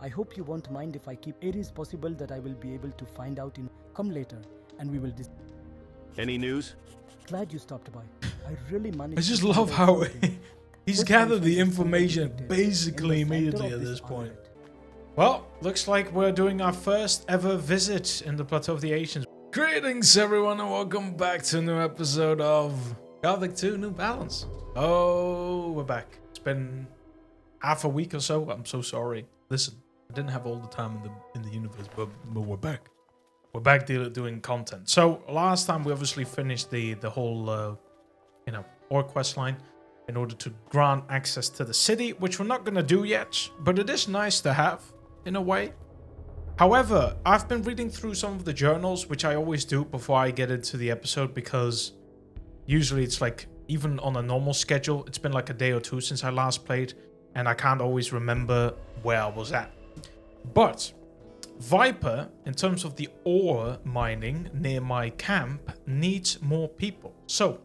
I hope you won't mind if I keep. It is possible that I will be able to find out in. Come later, and we will. Any news? Glad you stopped by. I really managed. I just to love find out how something. he's This gathered the conference is so information dedicated basically in the center immediately of at this point. islet. Well, looks like we're doing our first ever visit in the Plateau of the Ancients. Greetings everyone and welcome back to a new episode of Gothic 2 New Balance. Oh, we're back. It's been half a week or so. I'm so sorry. Listen, I didn't have all the time in the universe, but we're back. We're back doing content. So last time we obviously finished the whole ore quest line in order to grant access to the city, which we're not going to do yet, but it is nice to have in a way. However, I've been reading through some of the journals, which I always do before I get into the episode, because usually it's like, even on a normal schedule, it's been like a day or two since I last played, and I can't always remember where I was at. But Viper, in terms of the ore mining near my camp, needs more people. So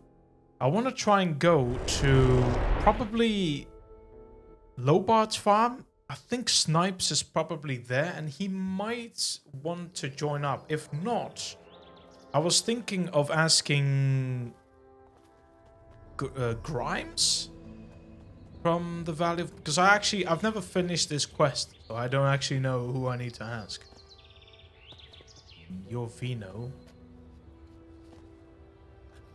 I want to try and go to probably Lobart's farm. I think Snipes is probably there and he might want to join up. If not, I was thinking of asking Grimes from the Valley of... Because I've never finished this quest, so I don't actually know who I need to ask. Your Vino.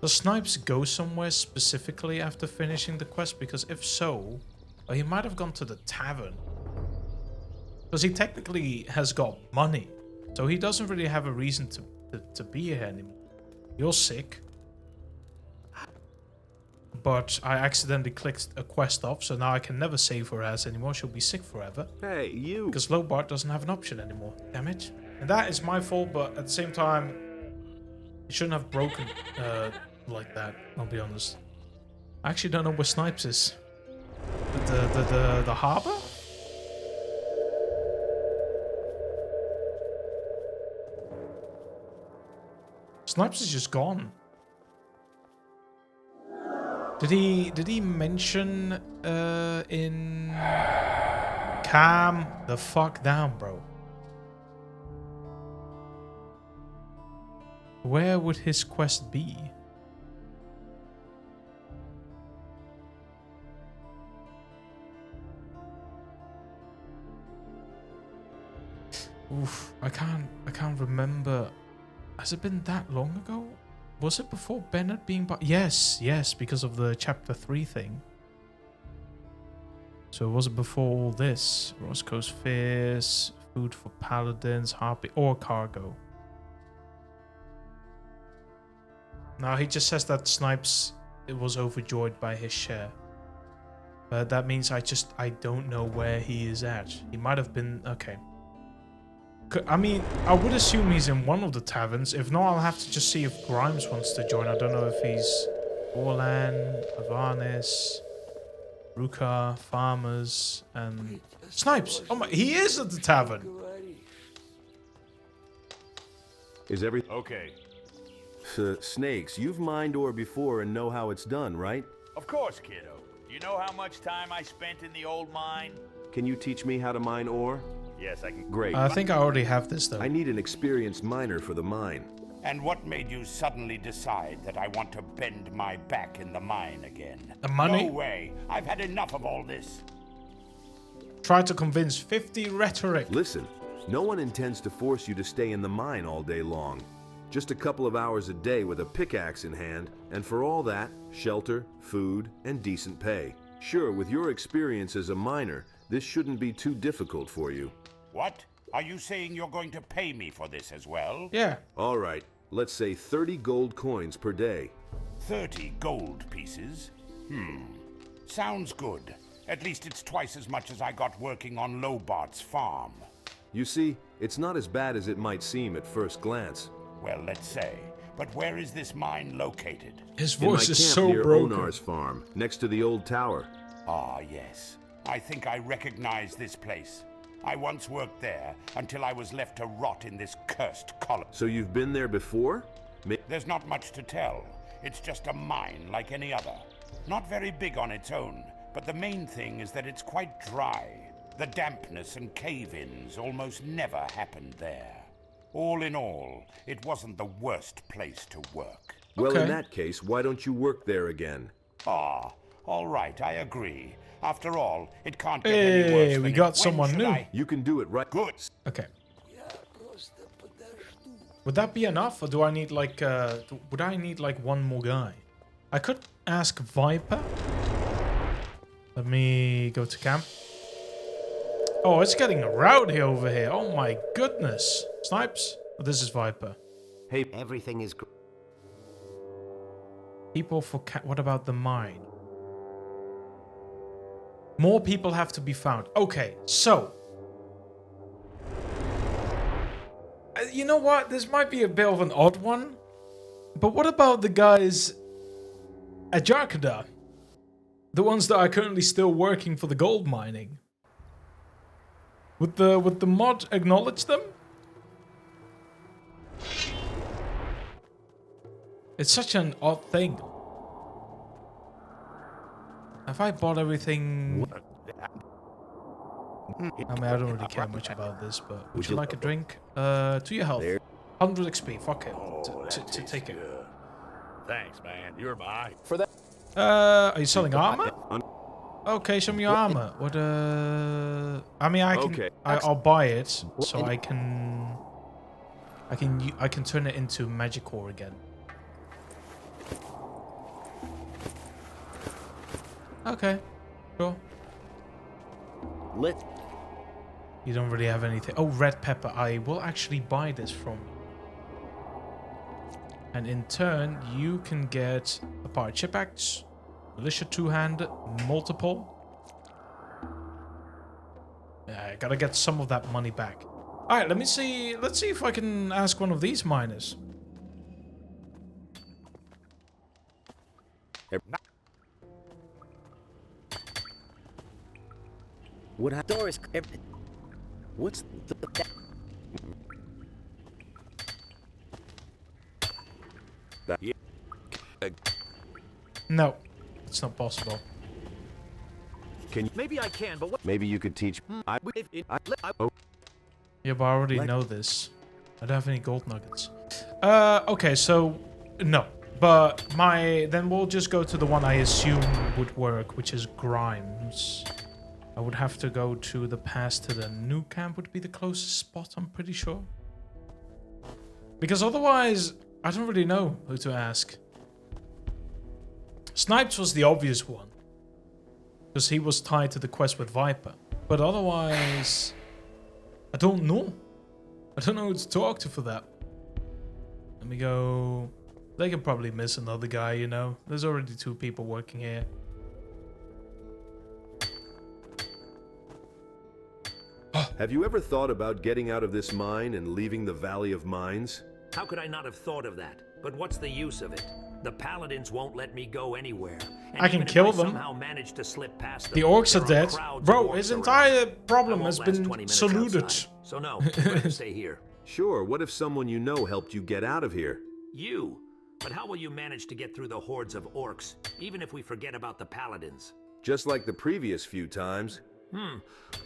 Does Snipes go somewhere specifically after finishing the quest? Because if so, he might have gone to the tavern. Because he technically has got money. So he doesn't really have a reason to be here anymore. You're sick. But I accidentally clicked a quest off, so now I can never save her as anymore. She'll be sick forever. Hey, you. Because Lobart doesn't have an option anymore. Damn it. And that is my fault, but at the same time, it shouldn't have broken like that, I'll be honest. I actually don't know where Snipes is. The harbor? Snipes is just gone. Did he mention in calm the fuck down, bro? Where would his quest be? Oof, I can't remember. Has it been that long ago? Was it before Bennett being yes, because of the chapter 3 thing. So was it before all this? Roscoe's Fierce, food for paladins, harpy, or cargo? Now he just says that Snipes was overjoyed by his share. But that means I don't know where he is at. He might have been, okay. I mean, I would assume he's in one of the taverns. If not, I'll have to just see if Grimes wants to join. I don't know if he's Orlan, Avanis, Ruka, Farmers, and Snipes. Oh my, he is at the tavern. Is everything okay? Snakes, you've mined ore before and know how it's done, right? Of course, kiddo. You know how much time I spent in the old mine? Can you teach me how to mine ore? Yes, I can. Great. I think I already have this, though. I need an experienced miner for the mine. And what made you suddenly decide that I want to bend my back in the mine again? The money? No way. I've had enough of all this. Try to convince 50 rhetoric. Listen, no one intends to force you to stay in the mine all day long. Just a couple of hours a day with a pickaxe in hand, and for all that, shelter, food, and decent pay. Sure, with your experience as a miner, this shouldn't be too difficult for you. What? Are you saying you're going to pay me for this as well? Yeah. All right, let's say 30 gold coins per day. 30 gold pieces? Sounds good. At least it's twice as much as I got working on Lobart's farm. You see, it's not as bad as it might seem at first glance. Well, let's say. But where is this mine located? His In my voice is camp so near broken. Onar's farm, next to the old tower. Ah, yes. I think I recognize this place. I once worked there until I was left to rot in this cursed column. So you've been there before? There's not much to tell. It's just a mine like any other. Not very big on its own, but the main thing is that it's quite dry. The dampness and cave-ins almost never happened there. All in all, it wasn't the worst place to work. Well, Okay. in that case, why don't you work there again? Ah, all right, I agree. After all, it can't get any worse Hey, than we it. got When someone should new. I- You can do it right. Good. Okay. Would that be enough, or do I need like would I need like one more guy? I could ask Viper. Let me go to camp. Oh, it's getting rowdy over here. Oh my goodness. Snipes? Oh, this is Viper. Hey, Everything is People for what about the mine? More people have to be found. Okay, so you know what? This might be a bit of an odd one. But what about the guys at Jarkada? The ones that are currently still working for the gold mining? Would the mod acknowledge them? It's such an odd thing. Have I bought everything? I mean, I don't really care much about this, but would you like a drink? To your health. 100 XP, fuck it. To take it. Thanks, man. You're mine. Are you selling armor? Okay, show me your armor. What, I mean, I can... Okay. I'll buy it, so I can turn it into magic ore again. Okay, sure. lit. You don't really have anything. Oh, red pepper. I will actually buy this from you. And in turn, you can get a power chip axe, militia two-hand, multiple. Yeah, I gotta get some of that money back. All right, let's see if I can ask one of these miners. What Doris? What's the? No, it's not possible. Can you? Maybe I can, but what? Maybe you could teach. Yeah, but I already know this. I don't have any gold nuggets. Okay, so no. But then we'll just go to the one I assume would work, which is Grimes. I would have to go to the pass to the new camp would be the closest spot, I'm pretty sure. Because otherwise, I don't really know who to ask. Snipes was the obvious one. Because he was tied to the quest with Viper. But otherwise, I don't know. I don't know who to talk to for that. Let me go. They can probably miss another guy, you know. There's already 2 people working here. Have you ever thought about getting out of this mine and leaving the Valley of Mines? How could I not have thought of that? But what's the use of it? The paladins won't let me go anywhere. And I can even if kill I them. somehow manage to slip past The them, orcs are there dead. crowds of Bro, orcs his around. entire problem I has won't last been 20 minutes saluted. outside. So no, you better stay here. Sure, what if someone you know helped you get out of here? You? But how will you manage to get through the hordes of orcs, even if we forget about the paladins? Just like the previous few times.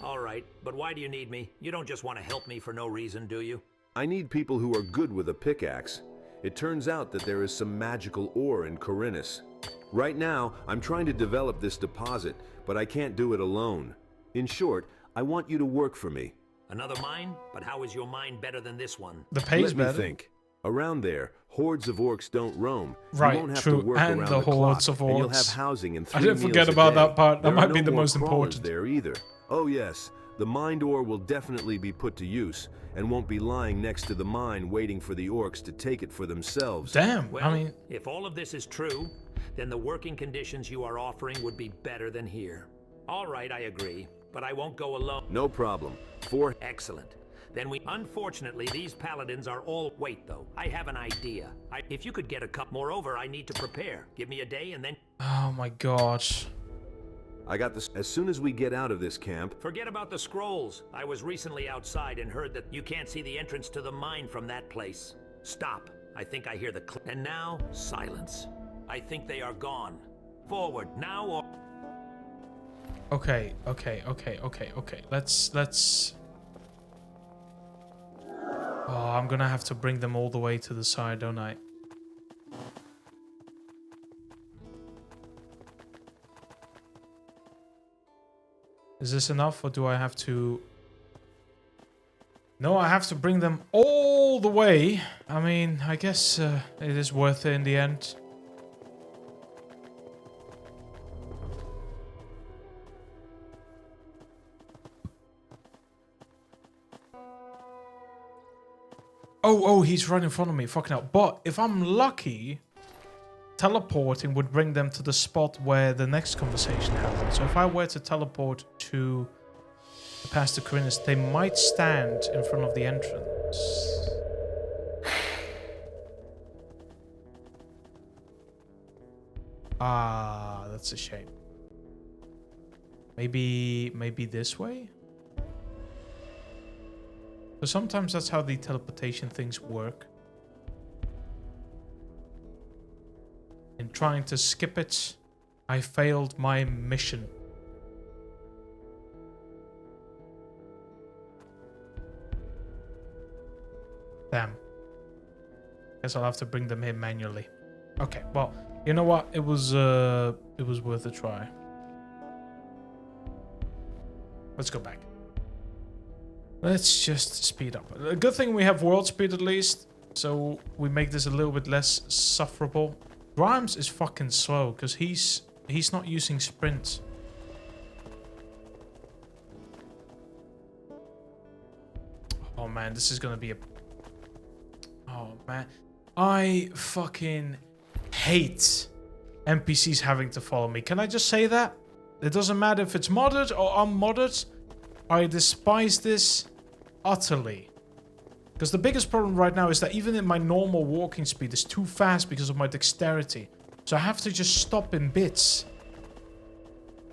All right, but why do you need me? You don't just want to help me for no reason, do you? I need people who are good with a pickaxe. It turns out that there is some magical ore in Corinus. Right now, I'm trying to develop this deposit, but I can't do it alone. In short, I want you to work for me. Another mine? But how is your mine better than this one? The pay's Let me better. think. Around there, hordes of orcs don't roam. Right, you won't have true, to work and around the hordes clock, of and you'll have orcs. housing and 3 I didn't meals forget a about day. that part. That There might are be no the more most crawlers important. there either. Oh yes, the mined ore will definitely be put to use, and won't be lying next to the mine waiting for the orcs to take it for themselves. Damn, Well, I mean, if all of this is true, then the working conditions you are offering would be better than here. All right, I agree, but I won't go alone. No problem. Excellent. Then unfortunately, these paladins are all... Wait, though. I have an idea. If you could get a cup. Moreover, I need to prepare. Give me a day and then... oh my gosh. I got this. As soon as we get out of this camp, Forget about the scrolls. I was recently outside and heard that you can't see the entrance to the mine from that place. Stop. I think I hear the click. And now, silence. I think they are gone. Forward, now or... Okay. Let's... Oh, I'm gonna have to bring them all the way to the side, don't I? Is this enough, or do I have to... No, I have to bring them all the way. I mean, I guess it is worth it in the end. Oh, he's right in front of me. Fucking hell. But if I'm lucky, teleporting would bring them to the spot where the next conversation happens. So if I were to teleport to past the Corinnes, they might stand in front of the entrance. Ah, that's a shame. Maybe this way? So sometimes that's how the teleportation things work. In trying to skip it, I failed my mission. Damn. Guess I'll have to bring them here manually. Okay, well, you know what? It was worth a try. Let's go back. Let's just speed up. A good thing we have world speed at least, so we make this a little bit less sufferable. Grimes is fucking slow because he's not using sprint. Oh man, this is gonna be a... Oh man, I fucking hate NPCs having to follow me. Can I just say that? It doesn't matter if it's modded or unmodded. I despise this utterly. Because the biggest problem right now is that even in my normal walking speed is too fast because of my dexterity. So I have to just stop in bits.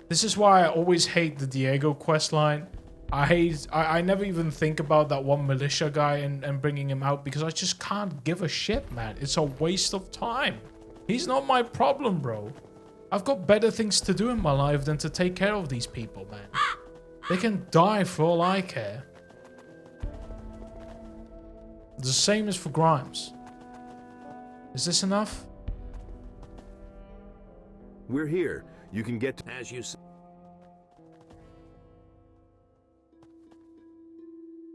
This is why I always hate the Diego questline. I never even think about that one militia guy and bringing him out because I just can't give a shit, man. It's a waste of time. He's not my problem, bro. I've got better things to do in my life than to take care of these people, man. They can die for all I care. The same as for Grimes. Is this enough? We're here. You can get to... As you say.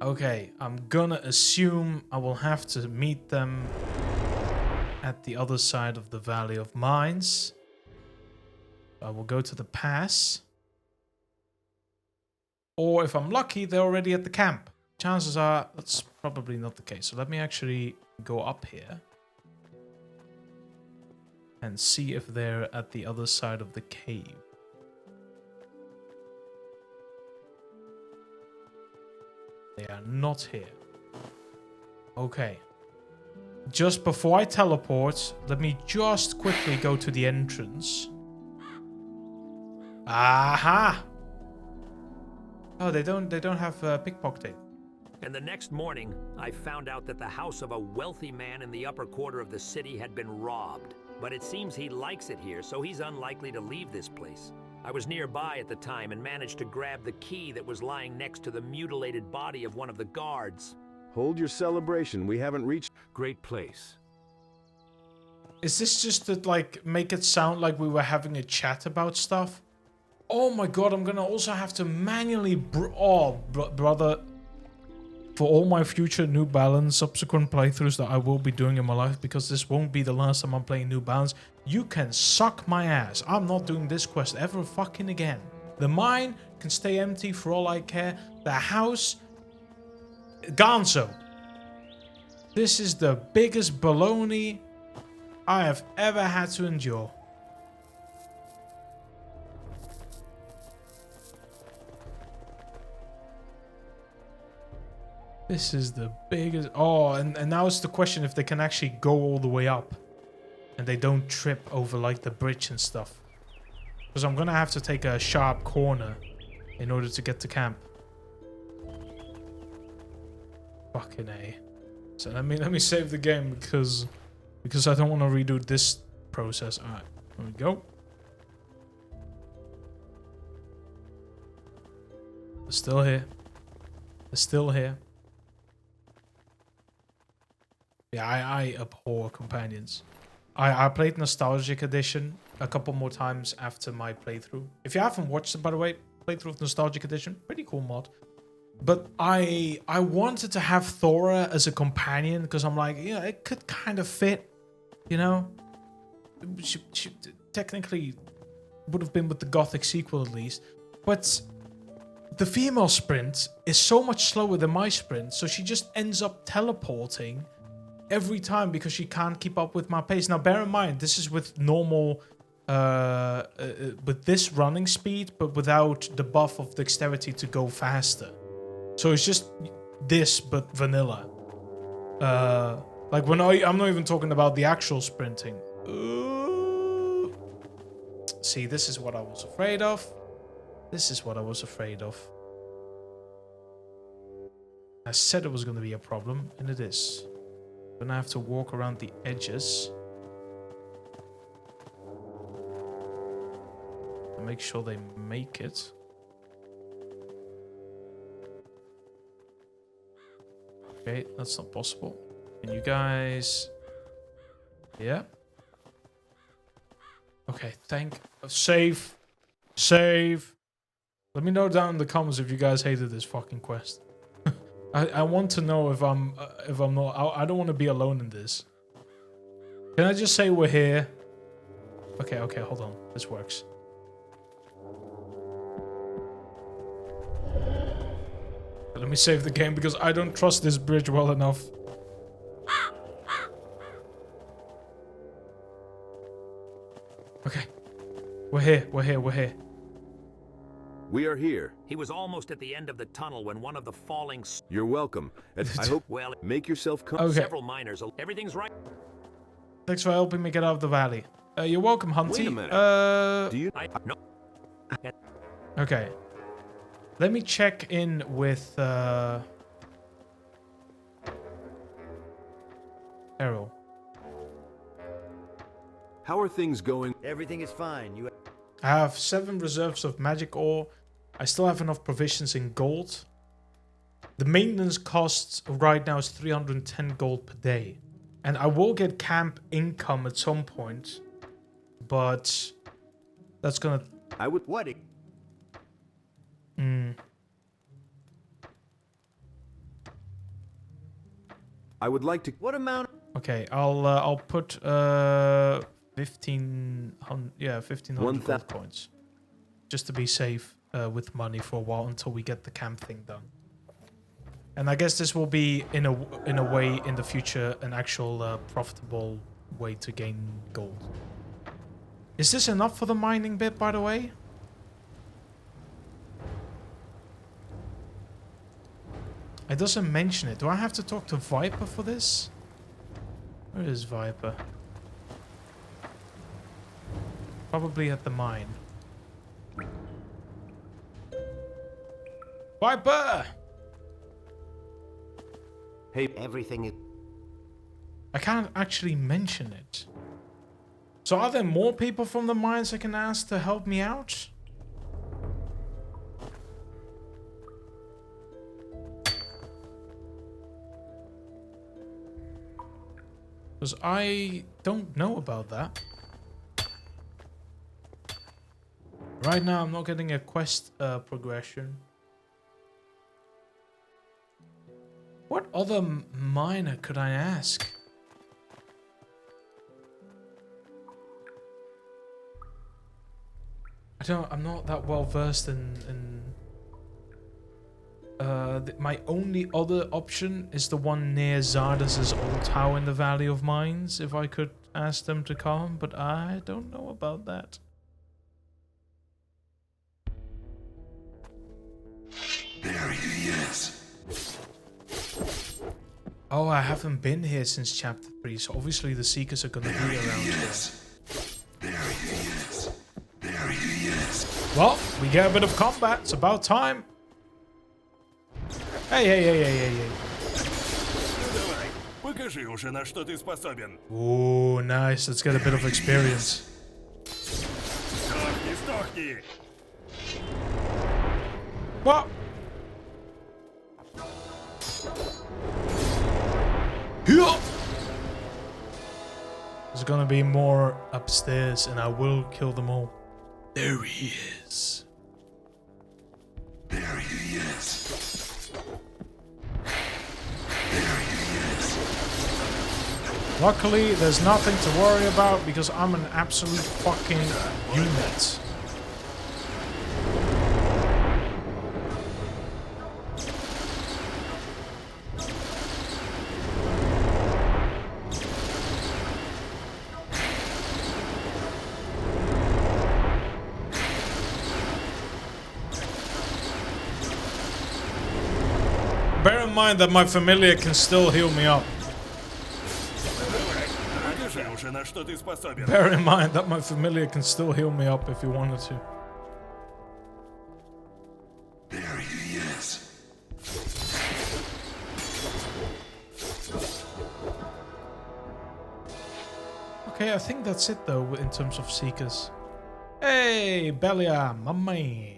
Okay, I'm gonna assume I will have to meet them at the other side of the Valley of Mines. I will go to the pass. Or if I'm lucky, they're already at the camp. Chances are that's probably not the case. So let me actually go up here and see if they're at the other side of the cave. They are not here. Okay. Just before I teleport, let me just quickly go to the entrance. Aha! Oh, they don't have pickpocketing. And the next morning, I found out that the house of a wealthy man in the upper quarter of the city had been robbed. But it seems he likes it here, so he's unlikely to leave this place. I was nearby at the time and managed to grab the key that was lying next to the mutilated body of one of the guards. Hold your celebration. We haven't reached... Great place. Is this just to, like, make it sound like we were having a chat about stuff? Oh my god, I'm gonna also have to manually... brother... For all my future New Balance subsequent playthroughs that I will be doing in my life, because this won't be the last time I'm playing New Balance, you can suck my ass. I'm not doing this quest ever fucking again. The mine can stay empty for all I care. The house... Gonzo. This is the biggest baloney I have ever had to endure. This is the biggest... Oh, and now it's the question if they can actually go all the way up. And they don't trip over, like, the bridge and stuff. Because I'm going to have to take a sharp corner in order to get to camp. Fucking A. So let me save the game because I don't want to redo this process. Alright, here we go. Still here. They're still here. Yeah, I abhor companions. I played Nostalgic Edition a couple more times after my playthrough. If you haven't watched it, by the way, playthrough of Nostalgic Edition, pretty cool mod. But I wanted to have Thora as a companion because I'm like, yeah, it could kind of fit, you know? She technically would have been with the Gothic sequel at least. But the female sprint is so much slower than my sprint, so she just ends up teleporting every time because she can't keep up with my pace. Now, bear in mind, this is with normal, with this running speed, but without the buff of dexterity to go faster. So it's just this, but vanilla. Like when I'm not even talking about the actual sprinting. See, this is what I was afraid of. This is what I was afraid of. I said it was going to be a problem, and it is. Gonna have to walk around the edges. And make sure they make it. Okay, that's not possible. Can you guys... Yeah? Okay, save. Save. Let me know down in the comments if you guys hated this fucking quest. I want to know if I'm not... I don't want to be alone in this. Can I just say we're here? Okay, hold on. This works. Let me save the game because I don't trust this bridge well enough. Okay. We're here. We are here. He was almost at the end of the tunnel when one of the falling... You're welcome. And I hope... Well, make yourself comfortable. Okay. Several miners. Everything's right. Thanks for helping me get out of the valley. You're welcome, Hunty. Wait a minute. Do you... No. Okay. Let me check in with Errol. How are things going? Everything is fine. I have 7 reserves of magic ore. I still have enough provisions in gold. The maintenance cost right now is 310 gold per day. And I will get camp income at some point. But that's gonna... I would... What? I would like to... What amount? Okay, I'll put 1500 gold points. Just to be safe with money for a while until we get the camp thing done. And I guess this will be in a way in the future an actual profitable way to gain gold. Is this enough for the mining bit, by the way? It doesn't mention it. Do I have to talk to Viper for this? Where is Viper? Probably at the mine. Viper! Hey, everything is... I can't actually mention it. So are there more people from the mines I can ask to help me out? Because I don't know about that. Right now I'm not getting a quest progression. What other miner could I ask? I'm not that well versed in my only other option is the one near Zardas' old tower in the Valley of Mines, if I could ask them to come, but I don't know about that. There he is. Oh, I haven't been here since chapter 3, so obviously the Seekers are gonna be around here. There he is. There he is. Well, we get a bit of combat. It's about time. Hey. Давай, покажи уже, на что ты способен. Ooh, nice. Let's get a bit of experience. Сдохни. What? There's gonna be more upstairs, and I will kill them all. There he is. There he is. There he is. Luckily, there's nothing to worry about because I'm an absolute fucking unit. Bear in mind that my familiar can still heal me up. Покажи уже, на что ты способен. Bear in mind that my familiar can still heal me up if he wanted to. There he is. Okay, I think that's it though in terms of seekers. Hey, Belia, my man.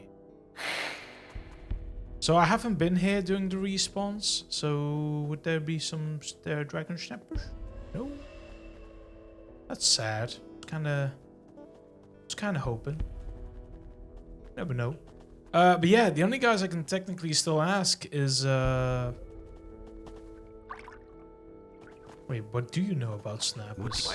So I haven't been here during the respawns, so would there be some dragon snappers? No. That's sad. It's kinda hoping. Never know. But yeah, the only guys I can technically still ask is wait, what do you know about snappers?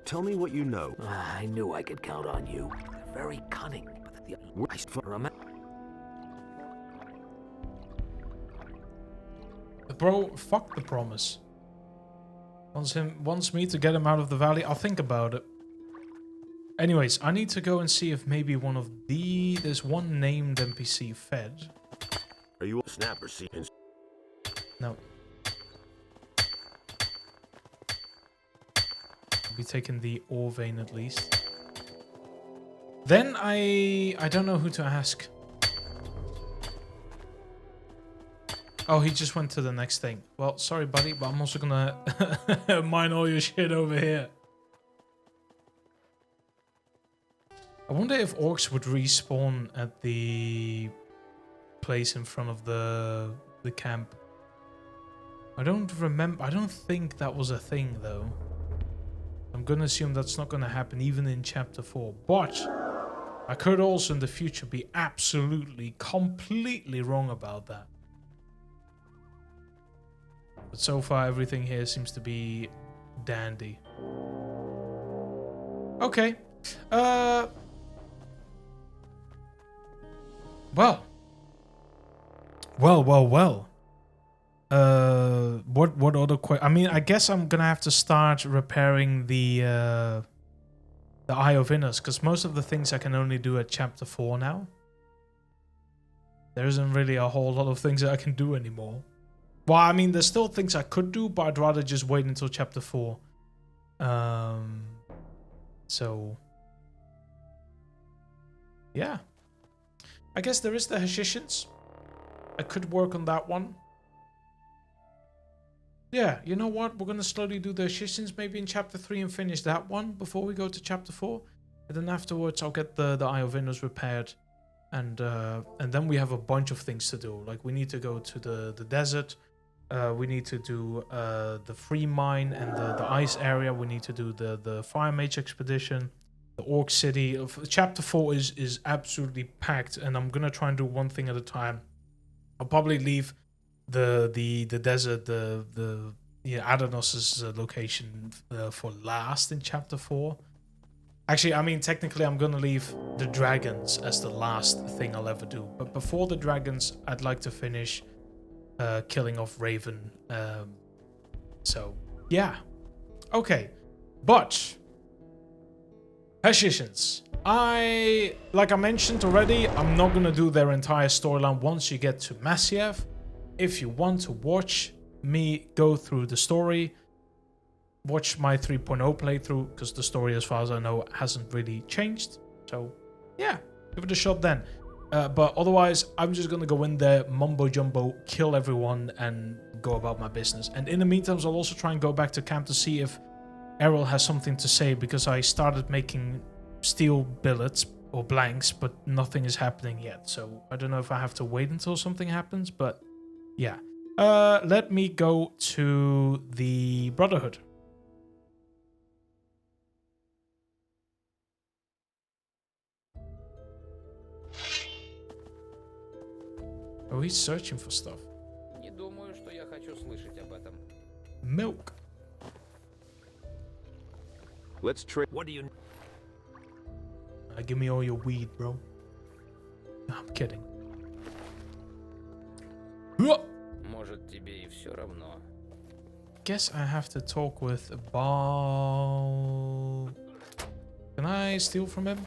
Tell me what you know. I knew I could count on you. They're very cunning. Bro, fuck the promise. Wants me to get him out of the valley. I'll think about it. Anyways, I need to go and see if maybe one of there's one named NPC fed. Are you a snapper seeking? No. I'll be taking the ore vein at least. Then I don't know who to ask. Oh, he just went to the next thing. Well, sorry, buddy, but I'm also gonna mine all your shit over here. I wonder if orcs would respawn at the place in front of the camp. I don't remember. I don't think that was a thing, though. I'm gonna assume that's not gonna happen even in Chapter 4. But I could also in the future be absolutely, completely wrong about that. But so far, everything here seems to be dandy. Okay. Well. What other I mean, I guess I'm gonna have to start repairing the Eye of Inners, because most of the things I can only do at Chapter 4 now. There isn't really a whole lot of things that I can do anymore. Well, I mean, there's still things I could do, but I'd rather just wait until Chapter 4. So... yeah. I guess there is the Hexiyans. I could work on that one. Yeah, you know what? We're going to slowly do the Hexiyans maybe in Chapter 3 and finish that one before we go to Chapter 4. And then afterwards, I'll get the Eye of Inners repaired. And then we have a bunch of things to do. Like, we need to go to the desert. We need to do the free mine and the ice area. We need to do the Fire Mage expedition. The Orc City. Chapter 4 is absolutely packed. And I'm going to try and do one thing at a time. I'll probably leave the desert, the Adonis's location for last in Chapter 4. Actually, I mean, technically, I'm going to leave the dragons as the last thing I'll ever do. But before the dragons, I'd like to finish killing off Raven. So, yeah. Okay. But, Hexiyans. Like I mentioned already, I'm not going to do their entire storyline once you get to Masyaf. If you want to watch me go through the story, watch my 3.0 playthrough, because the story, as far as I know, hasn't really changed. So, yeah, give it a shot then. But otherwise, I'm just going to go in there, mumbo-jumbo, kill everyone, and go about my business. And in the meantime, I'll also try and go back to camp to see if Errol has something to say, because I started making steel billets or blanks, but nothing is happening yet. So, I don't know if I have to wait until something happens, but yeah. Let me go to the Brotherhood. Oh, he's searching for stuff. Не думаю, что я хочу слышать об этом. Milk. Let's trade. What do you... Give me all your weed, bro. No, I'm kidding. Может, тебе и все равно. Guess I have to talk with Bal. Can I steal from him?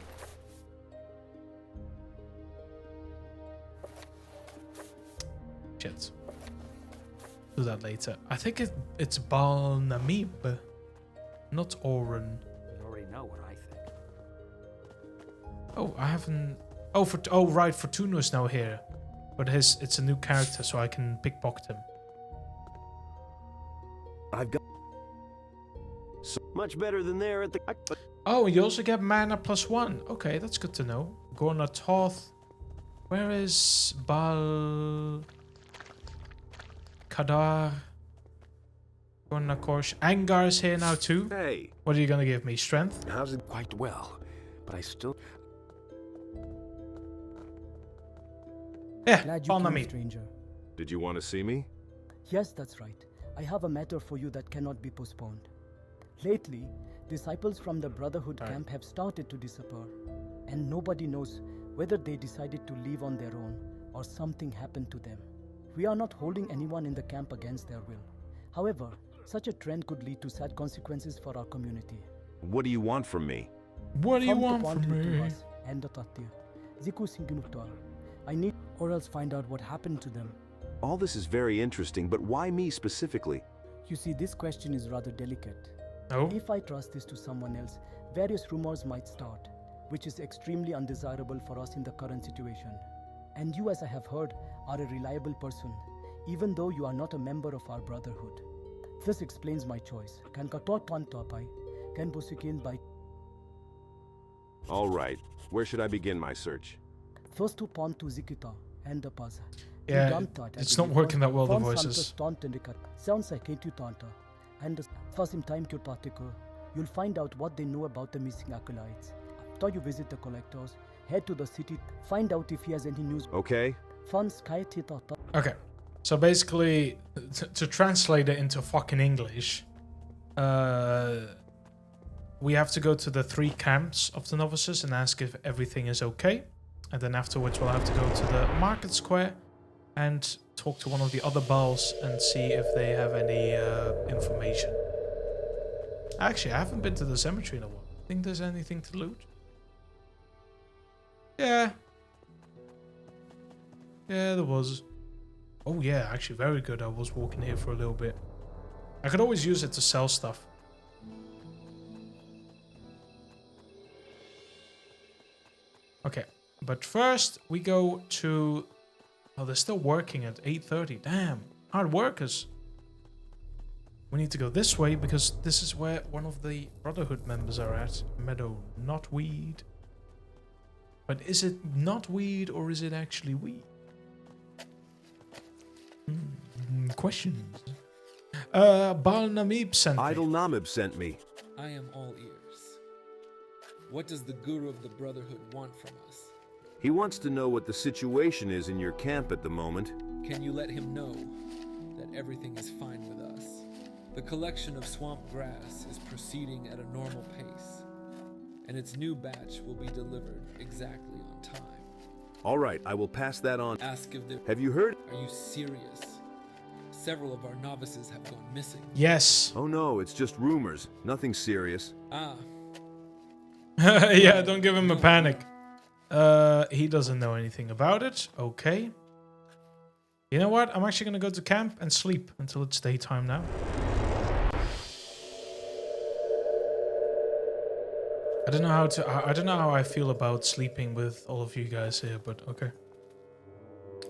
Shit. Do that later. I think it's Bal Namib, not Oren. You already know what I think. Oh, I haven't. Oh, right, Fortuna is now here, but it's a new character, so I can pickpocket him. I've got so much better than there at the. Oh, you also get mana +1. Okay, that's good to know. Gorna Toth. Where is Bal Kadar? Gorna Korsh. Angar is here now too. Hey, What are you gonna give me? Strength? How's it? Quite well, but I still. Yeah, Glad you Bal came, Namib. stranger. did you want to see me? Yes, that's right. I have a matter for you that cannot be postponed. Lately, disciples from the Brotherhood camp have started to disappear, and nobody knows whether they decided to leave on their own or something happened to them. We are not holding anyone in the camp against their will. However, such a trend could lead to sad consequences for our community. What do you want from me? What do you Come to want Point from me? Rituas and the Tatir. Ziku Singinuktar. I need or else find out what happened to them. All this is very interesting, but why me specifically? You see, this question is rather delicate. No. If I trust this to someone else, various rumors might start, which is extremely undesirable for us in the current situation. And you, as I have heard, are a reliable person, even though you are not a member of our brotherhood. This explains my choice. Kan katot tuan tapai, kan busikin by. All right, where should I begin my search? First to pont to Zikita and the Paz. Yeah, it's not working that well, the voices. Sounds like Ketu Tanta. And first in time to particle, you'll find out what they know about the missing acolytes. After you visit the collectors, head to the city, find out if he has any news. Okay. Okay, so basically, to translate it into fucking English, we have to go to the 3 camps of the Novices and ask if everything is okay. And then afterwards we'll have to go to the market square and talk to one of the other Baals and see if they have any information. Actually, I haven't been to the cemetery in a while. Think there's anything to loot? Yeah. Yeah, there was. Oh yeah, actually very good. I was walking here for a little bit. I could always use it to sell stuff. Okay, but first we go to... Oh, they're still working at 8:30. Damn, hard workers. We need to go this way because this is where one of the Brotherhood members are at. Meadow, not weed. But is it not weed or is it actually weed? Questions. Bal Namib sent me. Idle Namib sent me. I am all ears. What does the Guru of the Brotherhood want from us? He wants to know what the situation is in your camp at the moment. Can you let him know that everything is fine with us? The collection of swamp grass is proceeding at a normal pace, and its new batch will be delivered exactly on time. All right, I will pass that on. Ask if they... Have you heard? Are you serious? Several of our novices have gone missing. Yes. Oh no, it's just rumors. Nothing serious. Ah. Yeah, don't give him a panic. He doesn't know anything about it. Okay. You know what? I'm actually gonna go to camp and sleep until it's daytime now. I don't know how I feel about sleeping with all of you guys here, but okay.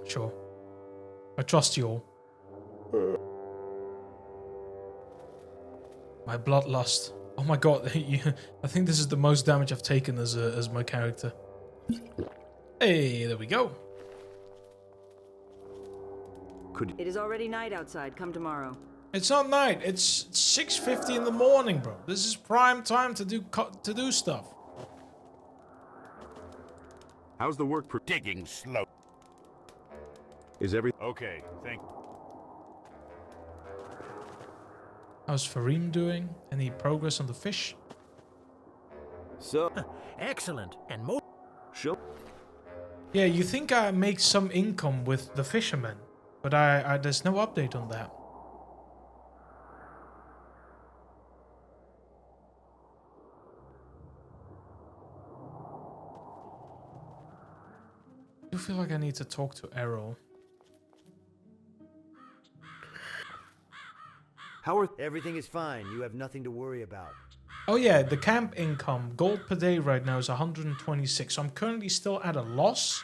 Sure. I trust you all. My bloodlust. Oh my god, I think this is the most damage I've taken as my character. Hey, there we go. Could It is already night outside. Come tomorrow. It's not night. It's 6:50 in the morning, bro. This is prime time to do stuff. How's the work? Digging slow. Is every? Okay, thank. How's Fareem doing? Any progress on the fish? So, Excellent. And most. show. Yeah, you think I make some income with the fishermen, but I there's no update on that. I do feel like I need to talk to Errol. How are? Everything is fine. You have nothing to worry about. Oh yeah, the camp income, gold per day right now is 126. So I'm currently still at a loss.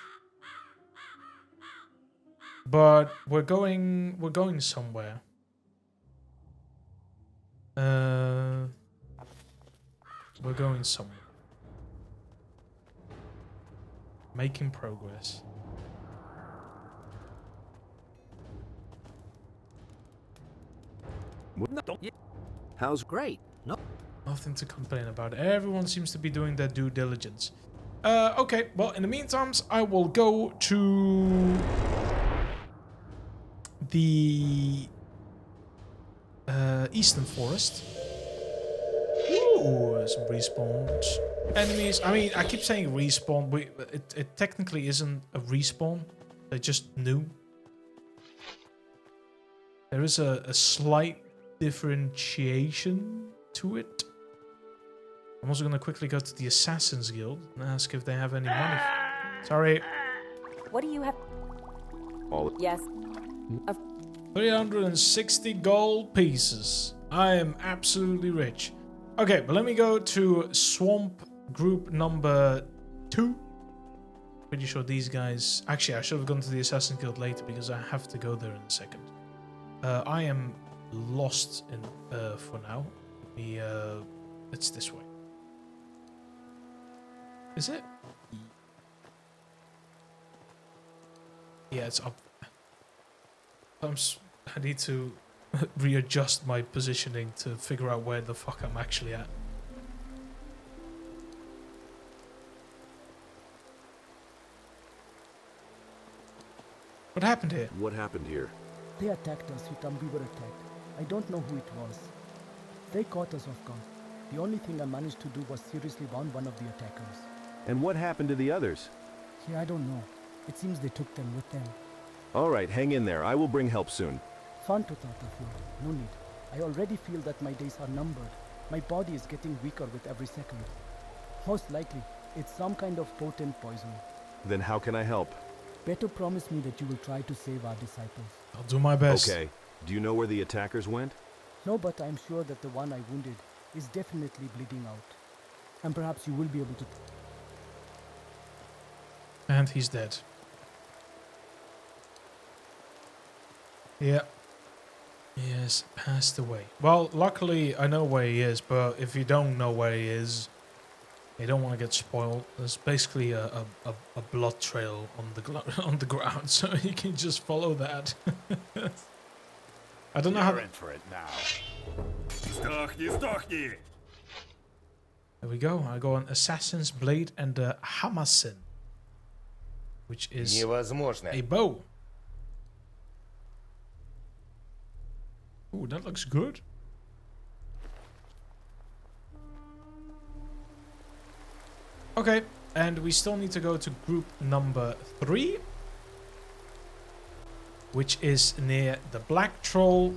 But we're going somewhere. We're going somewhere. Making progress. How's Great. No. Nothing to complain about. Everyone seems to be doing their due diligence. Okay, well, in the meantime, I will go to the Eastern Forest. Ooh, some respawned enemies. I mean, I keep saying respawn. It technically isn't a respawn. They're just new. There is a slight differentiation to it. I'm also gonna quickly go to the Assassin's Guild and ask if they have any money. Sorry. What do you have? all? Yes. 360 gold pieces. I am absolutely rich. Okay, but let me go to Swamp Group number 2. Pretty sure these guys... Actually, I should have gone to the Assassin's Guild later because I have to go there in a second. I am lost in for now. It's this way. Is it? Yeah, it's up there. I need to readjust my positioning to figure out where the fuck I'm actually at. What happened here? What happened here? They attacked us, we were attacked. I don't know who it was. They caught us off guard. The only thing I managed to do was seriously wound one of the attackers. And what happened to the others? Yeah, I don't know. It seems they took them with them. All right, hang in there. I will bring help soon. Fun to thought of you. No need. I already feel that my days are numbered. My body is getting weaker with every second. Most likely, it's some kind of potent poison. Then how can I help? Better promise me that you will try to save our disciples. I'll do my best. Okay. Do you know where the attackers went? No, but I'm sure that the one I wounded is definitely bleeding out. And perhaps you will be able to... And he's dead. Yeah. Yes, passed away. Well, luckily I know where he is, but if you don't know where he is, you don't want to get spoiled. There's basically a blood trail on the ground, so you can just follow that. I don't know how. You're in for it now. There we go. I go on Assassin's Blade and the Hamasin, which is a bow. Ooh, that looks good. Okay, and we still need to go to group number 3, which is near the Black Troll.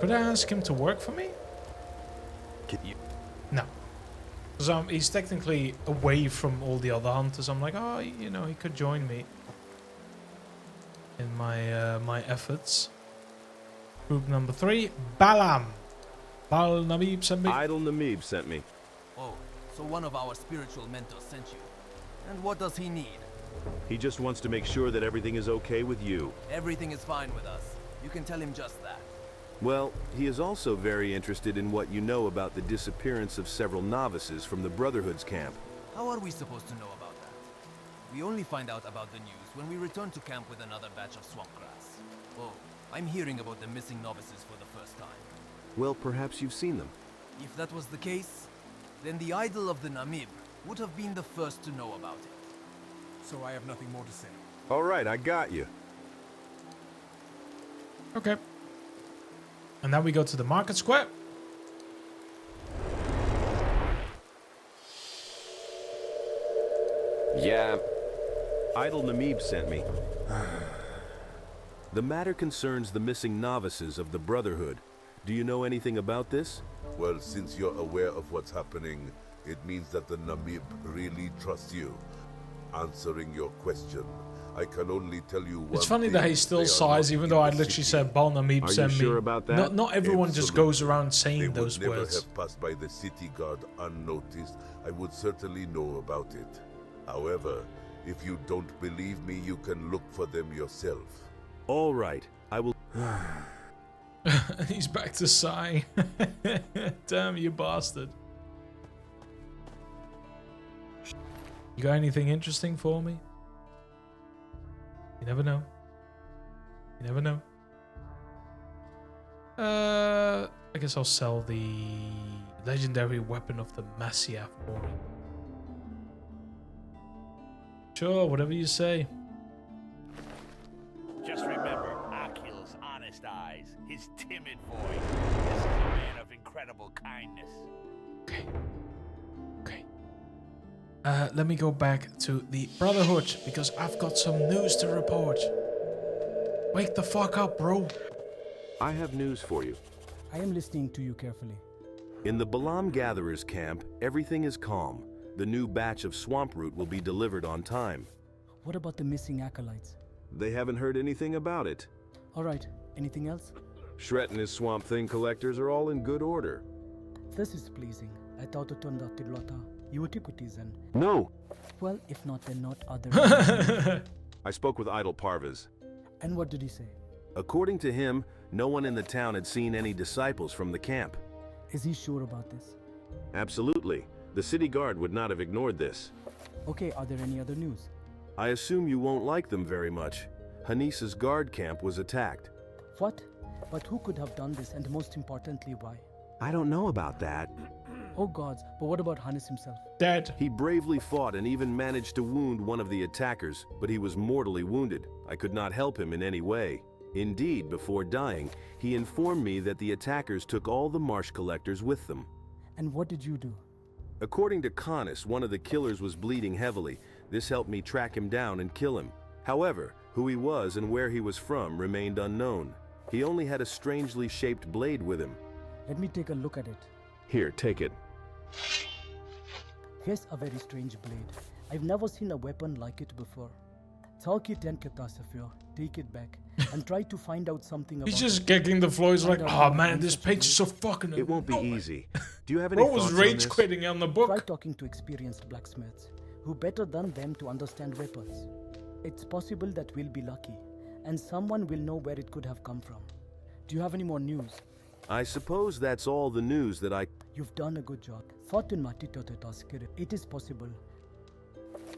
Could I ask him to work for me? No. Because he's technically away from all the other hunters. I'm like, oh, you know, he could join me in my my efforts. Group number 3, Balam. Bal Namib sent me. Idle Namib sent me. Oh, so one of our spiritual mentors sent you. And what does he need? He just wants to make sure that everything is okay with you. Everything is fine with us. You can tell him just that. Well, he is also very interested in what you know about the disappearance of several novices from the Brotherhood's camp. How are we supposed to know about that? We only find out about the news when we return to camp with another batch of swamp grass. Oh, I'm hearing about the missing novices for the first time. Well, perhaps you've seen them. If that was the case, then the idol of the Namib would have been the first to know about it. So I have nothing more to say. All right, I got you. Okay. And now we go to the market square. Yeah. Idol Namib sent me. The matter concerns the missing novices of the Brotherhood. Do you know anything about this? Well, since you're aware of what's happening, it means that the Namib really trusts you. Answering your question, I can only tell you one It's funny thing. that he still They are sighs, not even in though I the literally city. said Bal Namib Are you sent me. sure about that? Not everyone just goes around saying They those would never words. have passed by the city guard unnoticed. I would certainly know about it. However, if you don't believe me, you can look for them yourself. All right, I will. He's back to sighing. Damn you bastard. You got anything interesting for me? You never know. You never know. I guess I'll sell the legendary weapon of the Hexiya for me. Sure, whatever you say. Just remember Akil's honest eyes, his timid voice. This is a man of incredible kindness. Okay. Okay. Let me go back to the Brotherhood because I've got some news to report. Wake the fuck up, bro. I have news for you. I am listening to you carefully. In the Balam Gatherers camp, everything is calm. The new batch of swamp root will be delivered on time. What about the missing acolytes? They haven't heard anything about it. Alright, anything else? Shret and his Swamp Thing collectors are all in good order. This is pleasing. I thought it turned out Tilota. Antiquities and... No! Well, if not, then not other... I spoke with Idol Parvez. And what did he say? According to him, no one in the town had seen any disciples from the camp. Is he sure about this? Absolutely. The city guard would not have ignored this. Okay, are there any other news? I assume you won't like them very much. Hanis's guard camp was attacked. What? But who could have done this, and most importantly, why? I don't know about that. Oh gods, but what about Hannes himself? Dead. He bravely fought and even managed to wound one of the attackers, but he was mortally wounded. I could not help him in any way. Indeed, before dying, he informed me that the attackers took all the marsh collectors with them. And what did you do? According to Connus, one of the killers was bleeding heavily. This helped me track him down and kill him. However, who he was and where he was from remained unknown. He only had a strangely shaped blade with him. Let me take a look at it. Here, take it. Here's a very strange blade. I've never seen a weapon like it before. Take it back and try to find out something about He's just it. kicking the floor. He's like, oh man, this page is so fucking It won't be annoying." easy. Do you have any Bro was thoughts on rage this? quitting on the book. Try talking to experienced blacksmiths who better than them to understand weapons. It's possible that we'll be lucky and someone will know where it could have come from. Do you have any more news? I suppose that's all the news that I... You've done a good job. It is possible.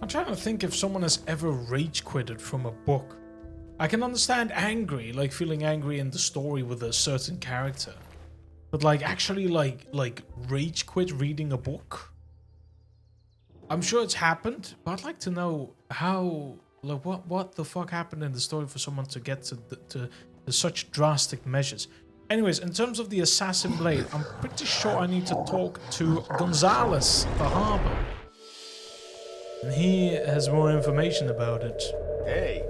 I'm trying to think if someone has ever rage quitted from a book. I can understand angry, like feeling angry in the story with a certain character. But like actually like rage quit reading a book? I'm sure it's happened, but I'd like to know how, like what the fuck happened in the story for someone to get to such drastic measures. Anyways, in terms of the assassin blade, I'm pretty sure I need to talk to Gonzalez, the harbor. And he has more information about it. Hey!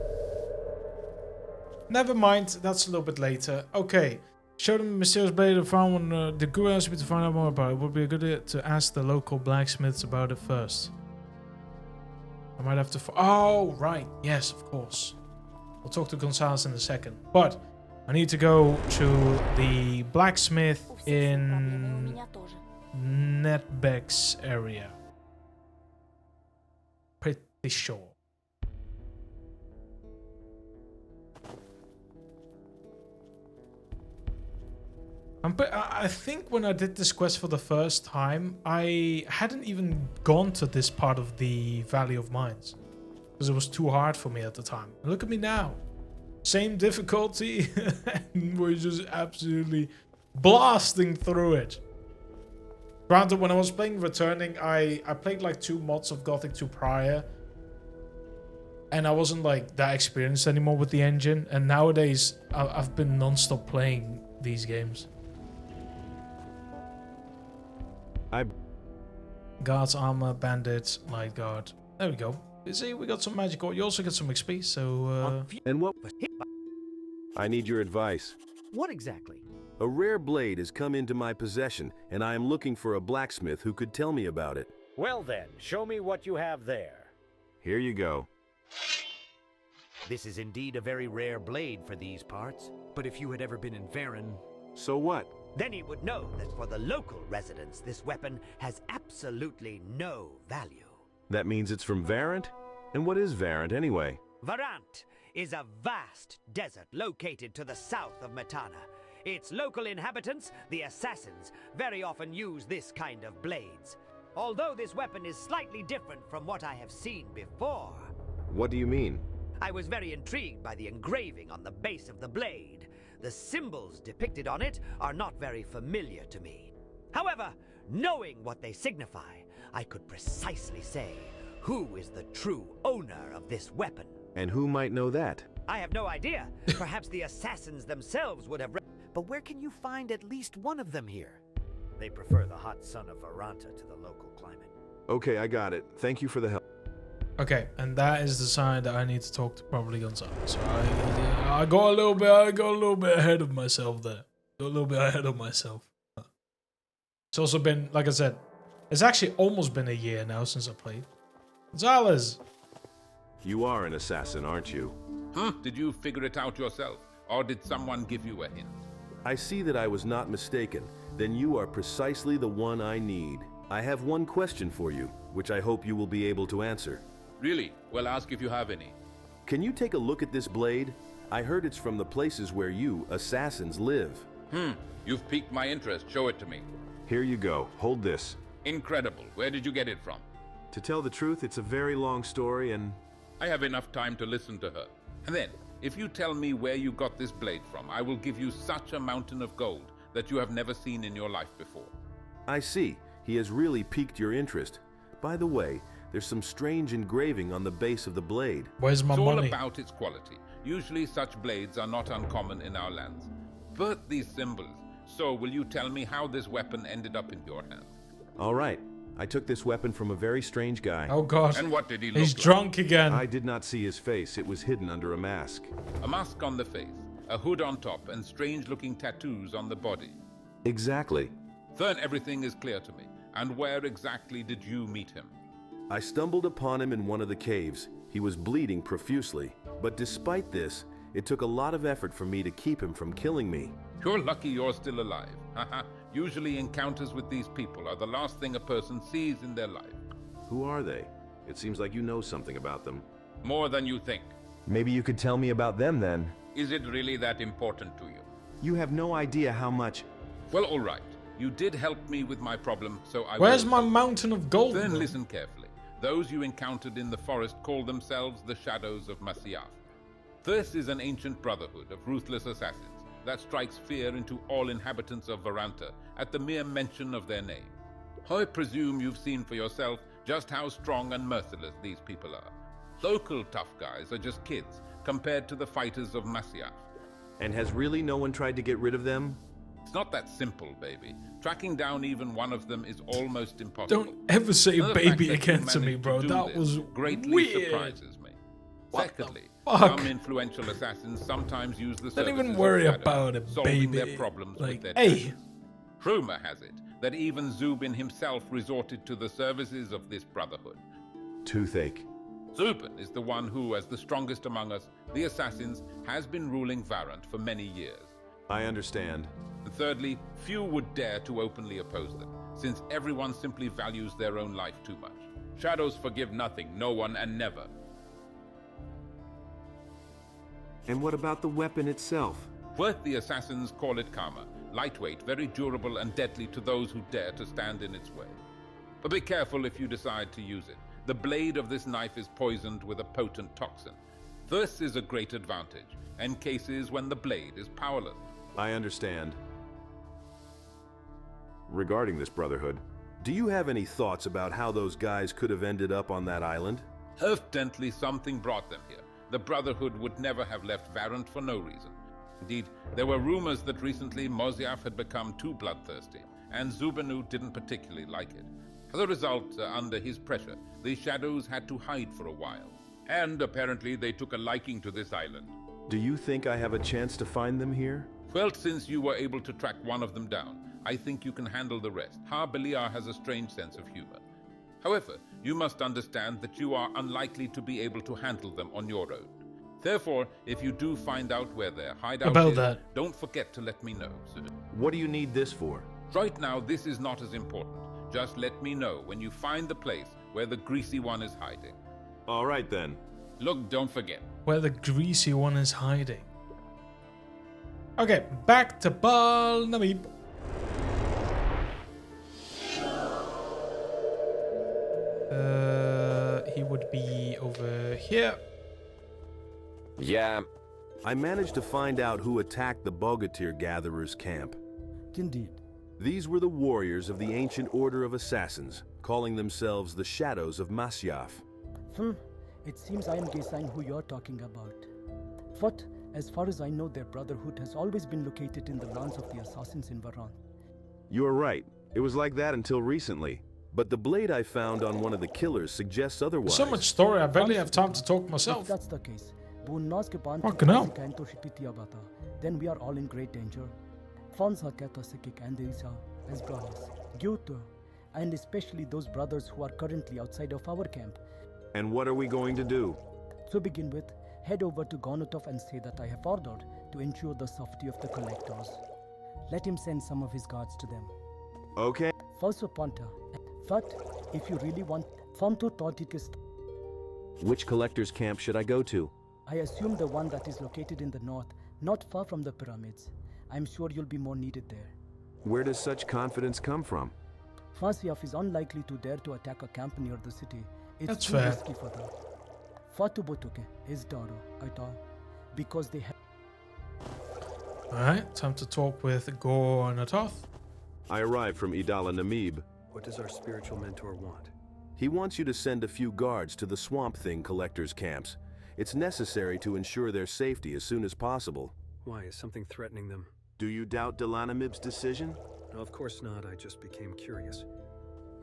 Never mind, that's a little bit later. Okay, show them the mysterious blade I found when the guru asked me to find out more about it. It would be a good idea to ask the local blacksmiths about it first. I might have to... Oh, right. Yes, of course. We'll talk to Gonzalez in a second. But I need to go to the blacksmith in Netbeck's area. Pretty sure. I think when I did this quest for the first time, I hadn't even gone to this part of the Valley of Mines because it was too hard for me at the time. And look at me now. Same difficulty, and we're just absolutely blasting through it. Granted, when I was playing Returning, I played like 2 mods of Gothic 2 prior, and I wasn't like that experienced anymore with the engine. And nowadays, I've been non-stop playing these games. Guards, armor, bandits, light guard. There we go. See, we got some magic ore. You also get some XP, so... And what... I need your advice. What exactly? A rare blade has come into my possession, and I am looking for a blacksmith who could tell me about it. Well then, show me what you have there. Here you go. This is indeed a very rare blade for these parts. But if you had ever been in Varen... So what? Then he would know that for the local residents, this weapon has absolutely no value. That means it's from Varant? And what is Varant anyway? Varant is a vast desert located to the south of Metana. Its local inhabitants, the assassins, very often use this kind of blades. Although this weapon is slightly different from what I have seen before. What do you mean? I was very intrigued by the engraving on the base of the blade. The symbols depicted on it are not very familiar to me. However, knowing what they signify, I could precisely say who is the true owner of this weapon. And who might know that? I have no idea. Perhaps the assassins themselves would have... But where can you find at least one of them here? They prefer the hot sun of Varanta to the local climate. Okay, I got it. Thank you for the help. Okay, and that is the sign that I need to talk to probably Gonzalo. So I got a little bit ahead of myself there. Got a little bit ahead of myself. It's also been, like I said, it's actually almost been a year now since I played. Gonzalez! You are an assassin, aren't you? Huh? Did you figure it out yourself? Or did someone give you a hint? I see that I was not mistaken. Then you are precisely the one I need. I have one question for you, which I hope you will be able to answer. Really? Well, ask if you have any. Can you take a look at this blade? I heard it's from the places where you, assassins, live. You've piqued my interest. Show it to me. Here you go. Hold this. Incredible. Where did you get it from? To tell the truth, it's a very long story and... I have enough time to listen to her. And then, if you tell me where you got this blade from, I will give you such a mountain of gold that you have never seen in your life before. I see. He has really piqued your interest. By the way, there's some strange engraving on the base of the blade. Where's my money? It's all about its quality. Usually such blades are not uncommon in our lands. But these symbols. So will you tell me how this weapon ended up in your hands? All right. I took this weapon from a very strange guy. Oh god. And what did he look like? He's drunk again. I did not see his face. It was hidden under a mask. A mask on the face, a hood on top, and strange-looking tattoos on the body. Exactly. Then everything is clear to me. And where exactly did you meet him? I stumbled upon him in one of the caves. He was bleeding profusely. But despite this, it took a lot of effort for me to keep him from killing me. You're lucky you're still alive. Usually encounters with these people are the last thing a person sees in their life. Who are they? It seems like you know something about them. More than you think. Maybe you could tell me about them then. Is it really that important to you? You have no idea how much... Well, all right. You did help me with my problem, so I Where's will... my mountain of gold? Then listen carefully. Those you encountered in the forest call themselves the Shadows of Masyaf. This is an ancient brotherhood of ruthless assassins that strikes fear into all inhabitants of Varanta at the mere mention of their name. I presume you've seen for yourself just how strong and merciless these people are. Local tough guys are just kids compared to the fighters of Masyaf. And has really no one tried to get rid of them? It's not that simple, baby. Tracking down even one of them is almost impossible. Don't ever say Another baby fact that again you to me, managed bro. do That this was greatly weird. surprises me. Secondly, fuck? some influential assassins sometimes use the Don't services even of worry Shadow, about it, solving baby. their problems Like, with their hey. tactics. Rumor has it that even Zubin himself resorted to the services of this brotherhood. Toothache. Zubin is the one who, as the strongest among us, the assassins, has been ruling Varant for many years. I understand. And thirdly, few would dare to openly oppose them, since everyone simply values their own life too much. Shadows forgive nothing, no one, and never. And what about the weapon itself? Worth the assassins call it karma, Lightweight, very durable, and deadly to those who dare to stand in its way. But be careful if you decide to use it. The blade of this knife is poisoned with a potent toxin. This is a great advantage, in cases when the blade is powerless. I understand. Regarding this Brotherhood, do you have any thoughts about how those guys could have ended up on that island? Evidently, something brought them here. The Brotherhood would never have left Varant for no reason. Indeed, there were rumors that recently Moziaf had become too bloodthirsty, and Zubanu didn't particularly like it. As a result, under his pressure, the Shadows had to hide for a while. And apparently they took a liking to this island. Do you think I have a chance to find them here? Well, since you were able to track one of them down, I think you can handle the rest. Beliar has a strange sense of humor. However, you must understand that you are unlikely to be able to handle them on your own. Therefore, if you do find out where their hideout is, don't forget to let me know. What do you need this for? Right now, this is not as important. Just let me know when you find the place where the greasy one is hiding. All right then. Look, don't forget. Where the greasy one is hiding. Okay, back to Bal Namib. He would be over here. Yeah. I managed to find out who attacked the Bogatyr gatherers' camp. Indeed. These were the warriors of the ancient order of assassins, calling themselves the Shadows of Masyaf. It seems I am guessing who you're talking about. But, as far as I know, their brotherhood has always been located in the lands of the assassins in Varan. You are right. It was like that until recently. But the blade I found on one of the killers suggests otherwise. So much story, I barely have time to talk myself. If that's the case, fucking hell. Then we are all in great danger. As brothers, and especially those brothers who are currently outside of our camp. And what are we going to do? To begin with, head over to Gonotov and say that I have ordered to ensure the safety of the collectors. Let him send some of his guards to them. Okay. But if you really want, which collector's camp should I go to? I assume the one that is located in the north, not far from the pyramids. I'm sure you'll be more needed there. Where does such confidence come from? Masyaf is unlikely to dare to attack a camp near the city. It's That's too fair. risky for that. Fatubotuke is Daro, because they have. Alright, time to talk with Gornatoth. I arrived from Idala Namib. What does our spiritual mentor want? He wants you to send a few guards to the Swamp Thing collectors' camps. It's necessary to ensure their safety as soon as possible. Why, is something threatening them? Do you doubt Dalanamib's decision? No, of course not. I just became curious.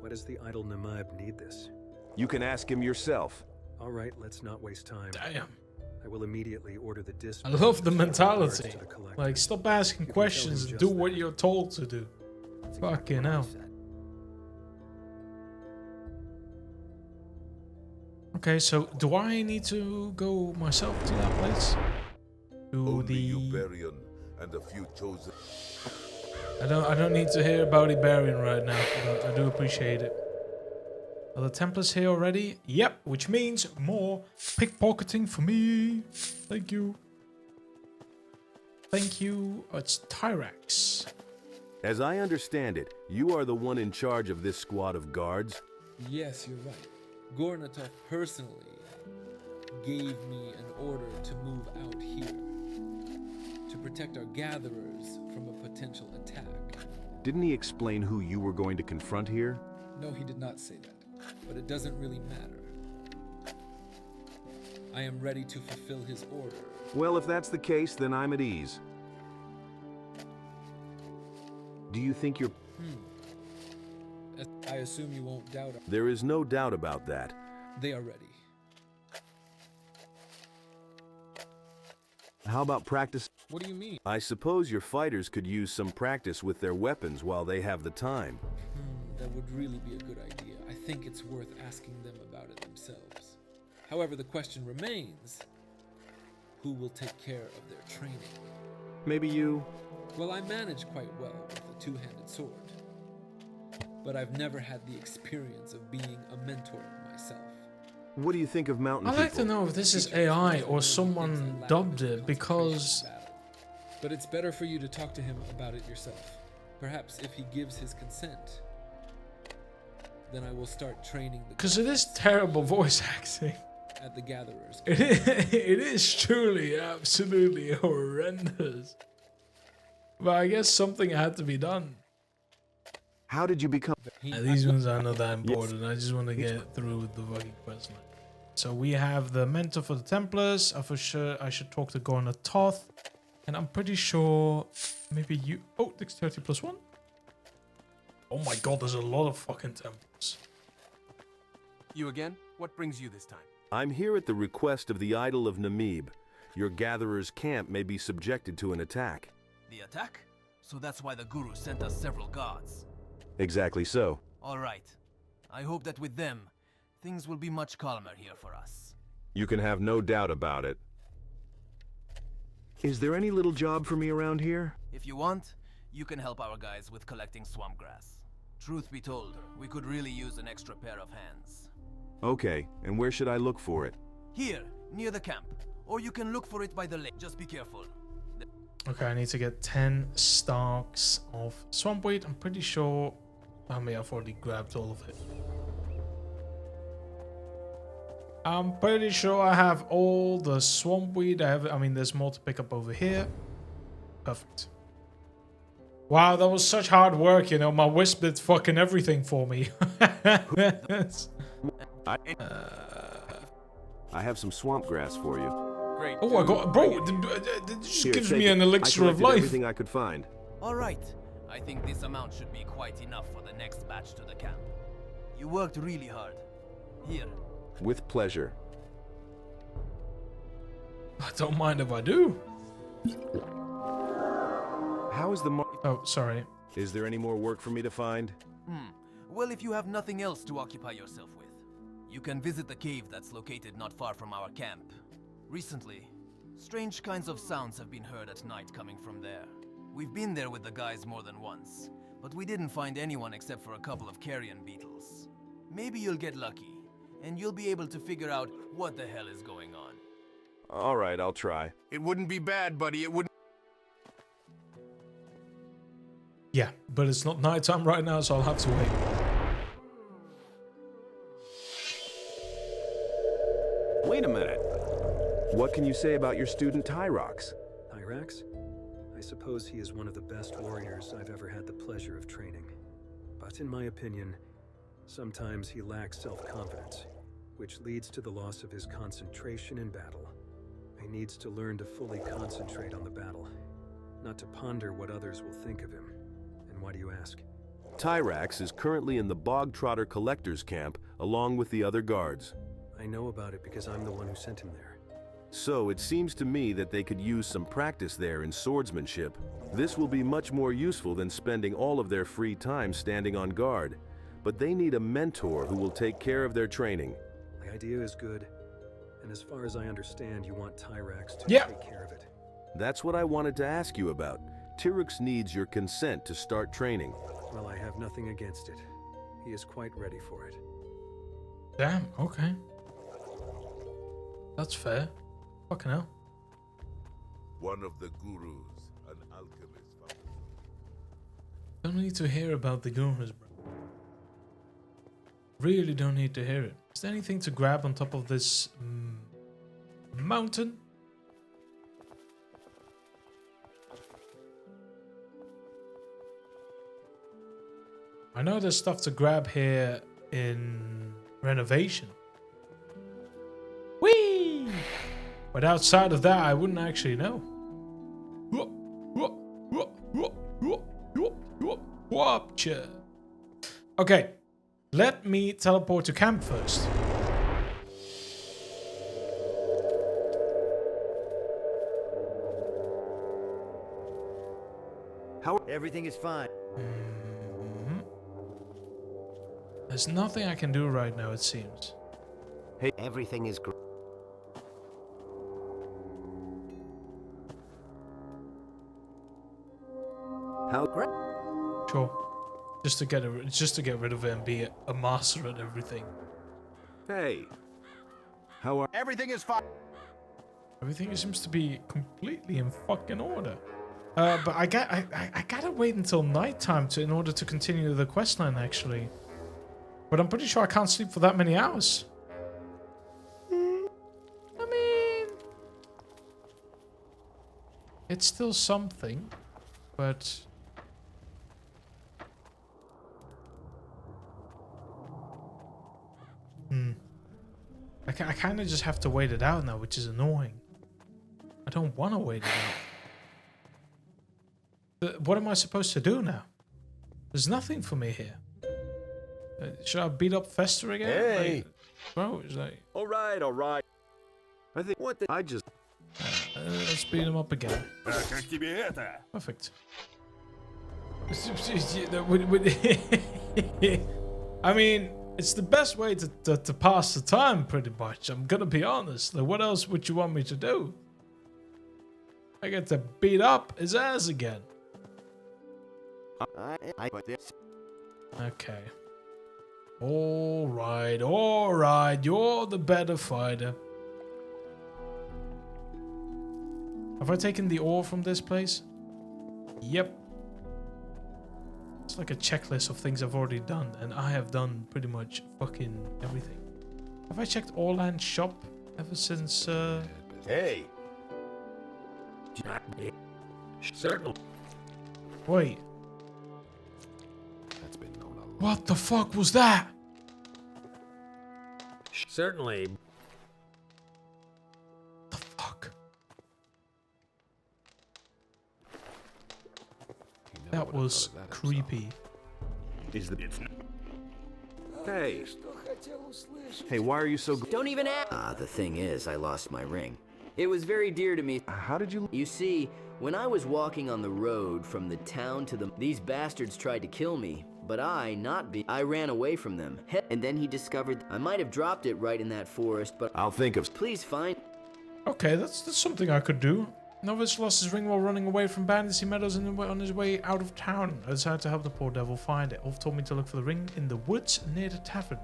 Why does the idol Namib need this? You can ask him yourself. All right, let's not waste time. Damn. I will immediately order the I dispatch. love the of mentality. guards to the collectors. Like, stop asking You can questions tell him and just do what that. you're told to do. Fucking hell. Okay, so do I need to go myself to that place? To Only the... Uberian and a few chosen. I don't need to hear about Iberian right now, but I do appreciate it. Are the Templars here already? Yep, which means more pickpocketing for me. Thank you. Thank you. Oh, it's Tyrax. As I understand it, you are the one in charge of this squad of guards? Yes, you're right. Gornatov personally gave me an order to move out here to protect our gatherers from a potential attack. Didn't he explain who you were going to confront here? No, he did not say that, but it doesn't really matter. I am ready to fulfill his order. Well, if that's the case, then I'm at ease. Do you think you're... I assume you won't doubt. There is no doubt about that. They are ready. How about practice? What do you mean? I suppose your fighters could use some practice with their weapons while they have the time. That would really be a good idea. I think it's worth asking them about it themselves. However, the question remains, who will take care of their training? Maybe you... Well, I manage quite well with a two-handed sword. But I've never had the experience of being a mentor myself. What do you think of mountain I'd like people? to know if this is AI or someone dubbed it, because But it's better for you to talk to him about it yourself. Perhaps if he gives his consent, then I will start training the... Because it is terrible voice acting. At the Gatherers. It is truly absolutely horrendous. But I guess something had to be done. How did you become... These ones are not that important. I just want to get through with the fucking quest line. So we have the mentor for the Templars. For sure I should talk to Gorna Toth. And I'm pretty sure maybe you... Oh, dexterity +1. Oh my god, there's a lot of fucking Templars. You again? What brings you this time? I'm here at the request of the idol of Namib. Your gatherer's camp may be subjected to an attack. The attack? So that's why the Guru sent us several guards. Exactly so. All right. I hope that with them, things will be much calmer here for us. You can have no doubt about it. Is there any little job for me around here? If you want, you can help our guys with collecting swamp grass. Truth be told, we could really use an extra pair of hands. Okay, and where should I look for it? Here, near the camp. Or you can look for it by the lake. Just be careful. Okay, I need to get 10 stalks of swampweed. I'm pretty sure... I mean, I've already grabbed all of it. I'm pretty sure I have all the swampweed. I mean, there's more to pick up over here. Perfect. Wow, that was such hard work, you know. My wisp did fucking everything for me. I have some swamp grass for you. Great. Oh, I got... Bro, it just gives me an elixir of life. Everything I could find. All right. I think this amount should be quite enough for the next batch to the camp. You worked really hard. Here. With pleasure. I don't mind if I do. How is the Oh, sorry. Is there any more work for me to find? Well, if you have nothing else to occupy yourself with, you can visit the cave that's located not far from our camp. Recently, strange kinds of sounds have been heard at night coming from there. We've been there with the guys more than once, but we didn't find anyone except for a couple of carrion beetles. Maybe you'll get lucky, and you'll be able to figure out what the hell is going on. All right, I'll try. It wouldn't be bad, buddy. It wouldn't. Yeah, but it's not nighttime right now, so I'll have to wait. Wait a minute. What can you say about your student Tyrox? Tyrax? I suppose he is one of the best warriors I've ever had the pleasure of training. But in my opinion, sometimes he lacks self-confidence, which leads to the loss of his concentration in battle. He needs to learn to fully concentrate on the battle, not to ponder what others will think of him. And why do you ask? Tyrax is currently in the Bog Trotter Collector's camp, along with the other guards. I know about it because I'm the one who sent him there. So it seems to me that they could use some practice there in swordsmanship. This will be much more useful than spending all of their free time standing on guard. But they need a mentor who will take care of their training. The idea is good, and as far as I understand, you want Tyrax to take care of it. That's what I wanted to ask you about. Tyrix needs your consent to start training. Well, I have nothing against it. He is quite ready for it. Damn, okay. That's fair. Fucking hell. One of the gurus, an alchemist. Don't need to hear about the gurus, bro. Really don't need to hear it. Is there anything to grab on top of this mountain? I know there's stuff to grab here in renovation. Whee! But outside of that, I wouldn't actually know. Okay, let me teleport to camp first. How? Everything is fine. There's nothing I can do right now, it seems. Hey, everything is great. How great? Sure. Just to get rid of it and be a master at everything. Hey. How are... Everything is fine. Everything seems to be completely in fucking order. But I gotta wait until nighttime in order to continue the questline, actually. But I'm pretty sure I can't sleep for that many hours. I mean, it's still something, but I kind of just have to wait it out now, which is annoying. I don't want to wait it out. What am I supposed to do now? There's nothing for me here. Should I beat up Fester again? Hey! Like, bro, it's like... Alright. I think what the... I just... let's beat him up again. Perfect. I mean, it's the best way to pass the time, pretty much. I'm gonna be honest. Like, what else would you want me to do? I get to beat up his ass again. Okay. Alright. You're the better fighter. Have I taken the ore from this place? Yep. It's like a checklist of things I've already done, and I have done pretty much fucking everything. Have I checked Orland's shop ever since, Hey! Certainly. Wait. That's been known a lot. What the fuck was that? Certainly. The fuck? That was creepy. Is the... Hey. Hey, why are you so... Don't even ask. The thing is, I lost my ring. It was very dear to me. How did you... You see, when I was walking on the road from the town to these bastards tried to kill me, but I ran away from them. And then he discovered I might have dropped it right in that forest, but I'll think of... Please find... Okay, that's something I could do. Novice lost his ring while running away from bandits he met us on his way out of town. I decided to help the poor devil find it. Ulf told me to look for the ring in the woods near the tavern.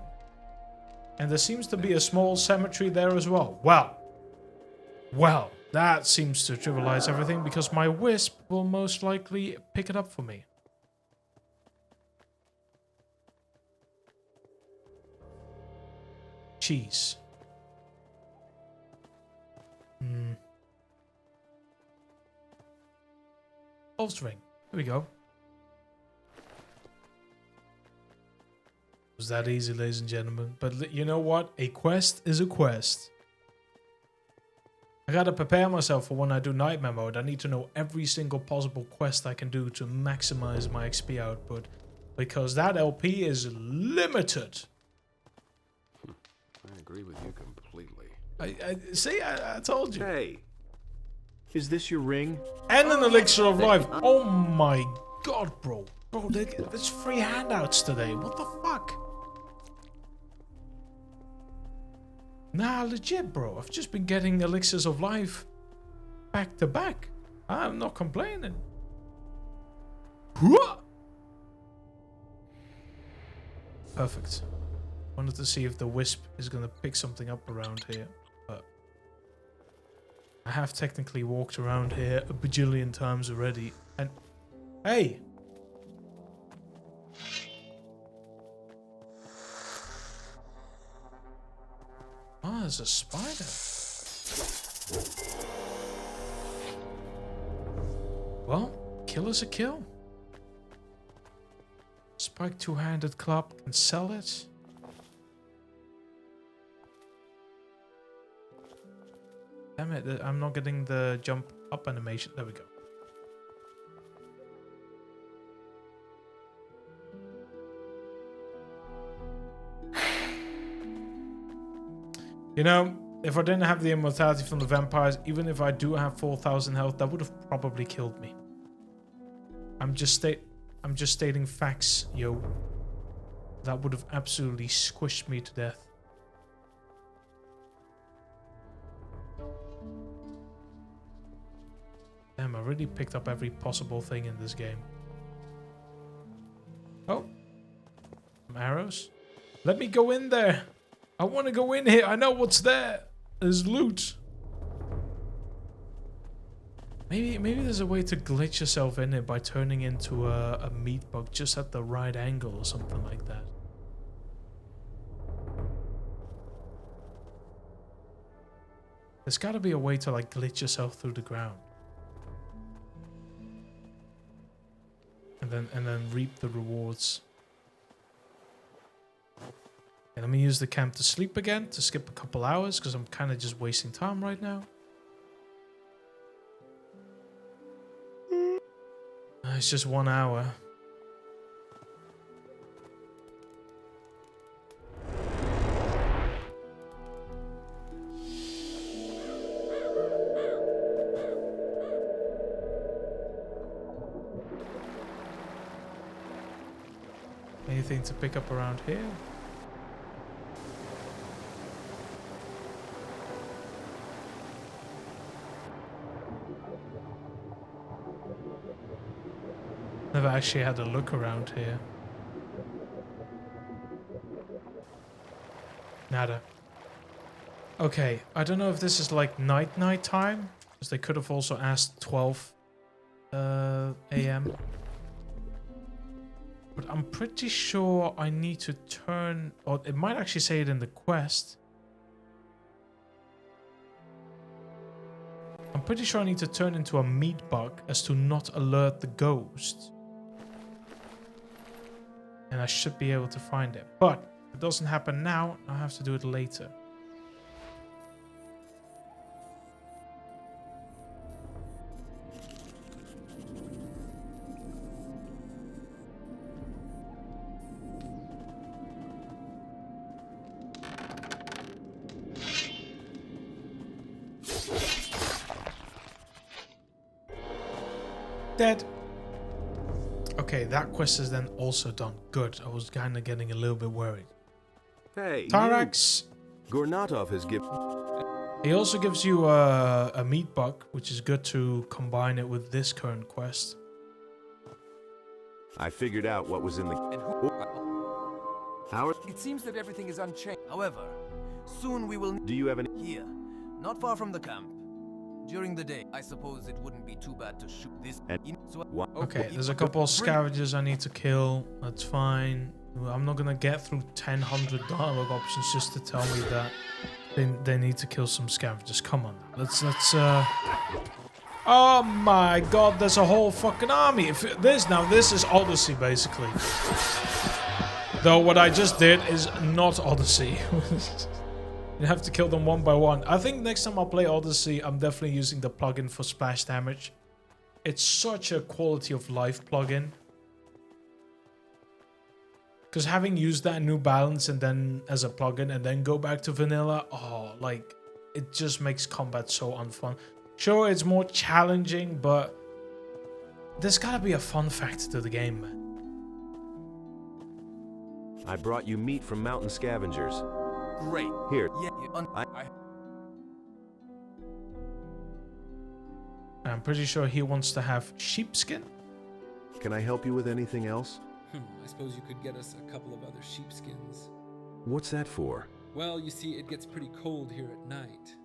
And there seems to be a small cemetery there as well. Well, that seems to trivialize everything because my wisp will most likely pick it up for me. Cheese. Ulf's ring. Here we go. It was that easy, ladies and gentlemen. But you know what? A quest is a quest. I gotta prepare myself for when I do nightmare mode. I need to know every single possible quest I can do to maximize my XP output. Because that LP is limited. I agree with you completely. I told you. Hey. Is this your ring? And an elixir of life. Oh my god, bro. Bro, there's free handouts today. What the fuck? Nah, legit, bro. I've just been getting elixirs of life back to back. I'm not complaining. Perfect. Wanted to see if the wisp is gonna pick something up around here, but I have technically walked around here a bajillion times already. And hey, oh, there's a spider. Well, kill is a kill. Spike two-handed club, can sell it. Damn it, I'm not getting the jump up animation. There we go. You know, if I didn't have the immortality from the vampires, even if I do have 4,000 health, that would have probably killed me. I'm just stating facts, yo. That would have absolutely squished me to death. Damn, I really picked up every possible thing in this game. Oh. Some arrows. Let me go in there. I want to go in here. I know what's there. There's loot. Maybe there's a way to glitch yourself in it by turning into a meat bug just at the right angle or something like that. There's got to be a way to like glitch yourself through the ground. And then reap the rewards. And let me use the camp to sleep again, to skip a couple hours, because I'm kind of just wasting time right now. It's just 1 hour. Anything to pick up around here? Never actually had a look around here. Nada. Okay, I don't know if this is like night time, because they could have also asked 12 a.m. But I'm pretty sure I need to turn, or it might actually say it in the quest. I'm pretty sure I need to turn into a meat bug as to not alert the ghost. And I should be able to find it. But if it doesn't happen now, I'll have to do it later. Dead. Okay, that quest is then also done. Good. I was kind of getting a little bit worried. Hey, Tarax. Gornatov has given. He also gives you a meat bug, which is good to combine it with this current quest. I figured out what was in the. And who? Howard, It seems that everything is unchanged. However, soon we will. do you have any? Here, not far from the camp. During the day, I suppose it wouldn't be too bad to shoot this. Okay, there's a couple of scavengers I need to kill. That's fine. I'm not gonna get through 1,000 dialogue options just to tell me that they need to kill some scavengers. Come on, let's. Oh my God, there's a whole fucking army. If this is Odyssey basically. Though what I just did is not Odyssey. You have to kill them one by one. I think next time I'll play Odyssey, I'm definitely using the plugin for splash damage. It's such a quality of life plugin. Because having used that New Balance and then as a plugin and then go back to vanilla, oh, like, it just makes combat so unfun. Sure, it's more challenging, but there's gotta be a fun factor to the game, man. I brought you meat from mountain scavengers. Great. Here. Yeah, I'm pretty sure he wants to have sheepskin. Can I help you with anything else? I suppose you could get us a couple of other sheepskins. What's that for? Well, you see, it gets pretty cold here at night.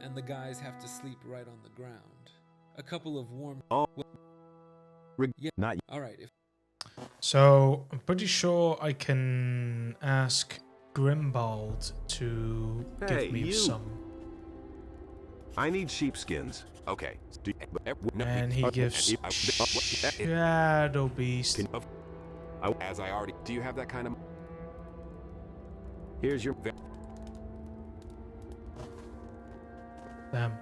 And the guys have to sleep right on the ground. A couple of warm... Oh. Yeah. Not. Alright. So, I'm pretty sure I can ask Grimbald to give me some. I need sheepskins. Okay. And he gives Shadow Beast. As I already... Do you have that kind of... Here's your... Damn.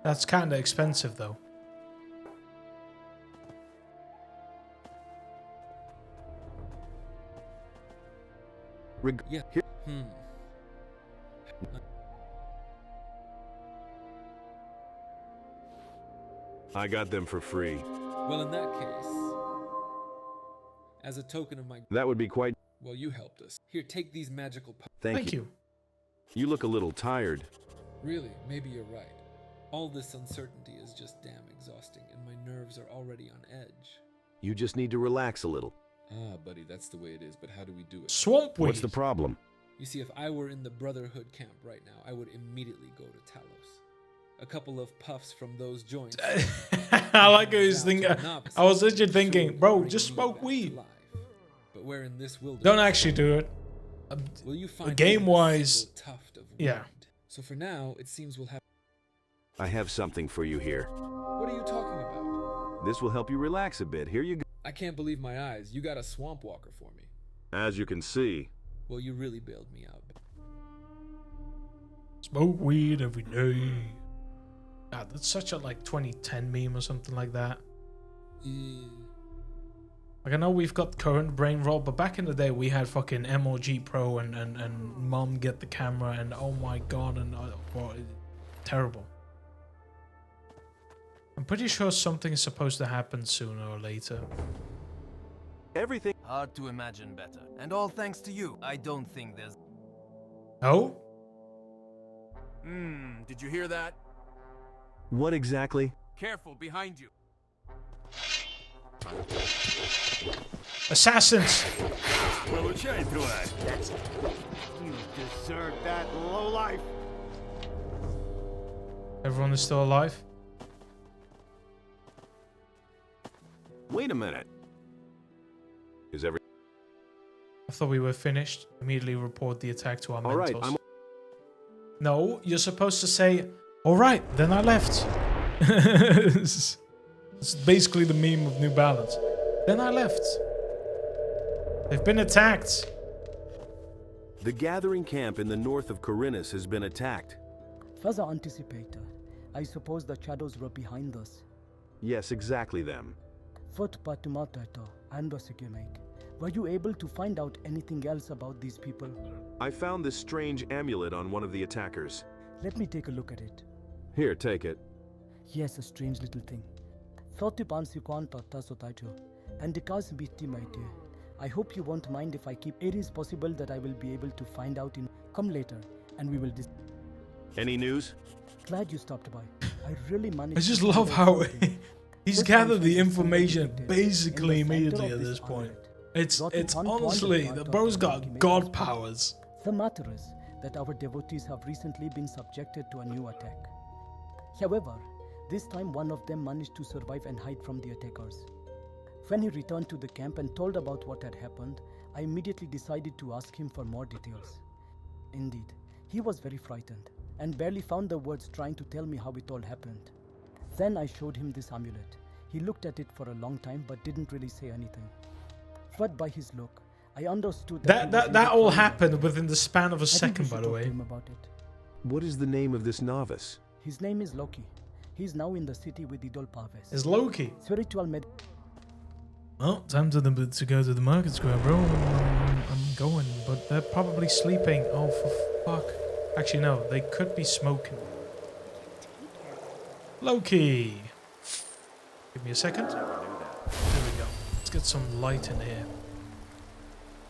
That's kind of expensive, though. Yeah. I got them for free. Well, in that case, as a token of my... That would be quite... Well, you helped us. Here, take these magical... Thank you. You look a little tired. Really, maybe you're right. All this uncertainty is just damn exhausting, and my nerves are already on edge. You just need to relax a little. Ah, buddy, that's the way it is, but how do we do it? Swamp weed. What's the problem? You see, if I were in the Brotherhood camp right now, I would immediately go to Talos. A couple of puffs from those joints. I like how he's thinking. I was literally thinking, bro, just smoke weed. But we're in this wilderness. Don't actually do it. Will you find Game-wise, tuft of yeah. wind? So for now, it seems we'll have. I have something for you here. What are you talking about? This will help you relax a bit. Here you go. I can't believe my eyes. You got a swamp walker for me. As you can see. Well, you really bailed me out. Smoke weed every day. God, that's such a like 2010 meme or something like that. Yeah. Like I know we've got current brain roll, but back in the day we had fucking MOG Pro and Mom Get the Camera and oh my god and well, terrible. I'm pretty sure something is supposed to happen sooner or later. Everything hard to imagine better. And all thanks to you. I don't think there's. Oh? Did you hear that? What exactly? Careful, behind you. Assassins! Получай, тварь! You deserve that, lowlife! Everyone is still alive? Wait a minute. Is every... I thought we were finished. Immediately report the attack to our All right, mentors. No, you're supposed to say, alright, then I left. It's basically the meme of New Balance. Then I left. They've been attacked. The gathering camp in the north of Corinus has been attacked. Further anticipator, I suppose the shadows were behind us. Yes, exactly them. Were you able to find out anything else about these people? I found this strange amulet on one of the attackers. Let me take a look at it. Here, take it. Yes, a strange little thing. I hope you won't mind if I keep. It is possible that I will be able to find out in. Come later, and we will. Any news? Glad you stopped by. I really managed. I just love how he's gathered the information basically immediately at this point. It's honestly, the bro's got god powers. The matter is that our devotees have recently been subjected to a new attack. However, this time one of them managed to survive and hide from the attackers. When he returned to the camp and told about what had happened, I immediately decided to ask him for more details. Indeed, he was very frightened and barely found the words trying to tell me how it all happened. Then I showed him this amulet. He looked at it for a long time but didn't really say anything. But by his look, I understood that all happened within the span of a second, by the way. What is the name of this novice? His name is Loki. He's now in the city with Idol Paves. Is Loki? Spiritual med. Well, time to go to the market square, bro. I'm going, but they're probably sleeping. Oh, for fuck. Actually, no, they could be smoking. Loki! Give me a second. There we go. Let's get some light in here.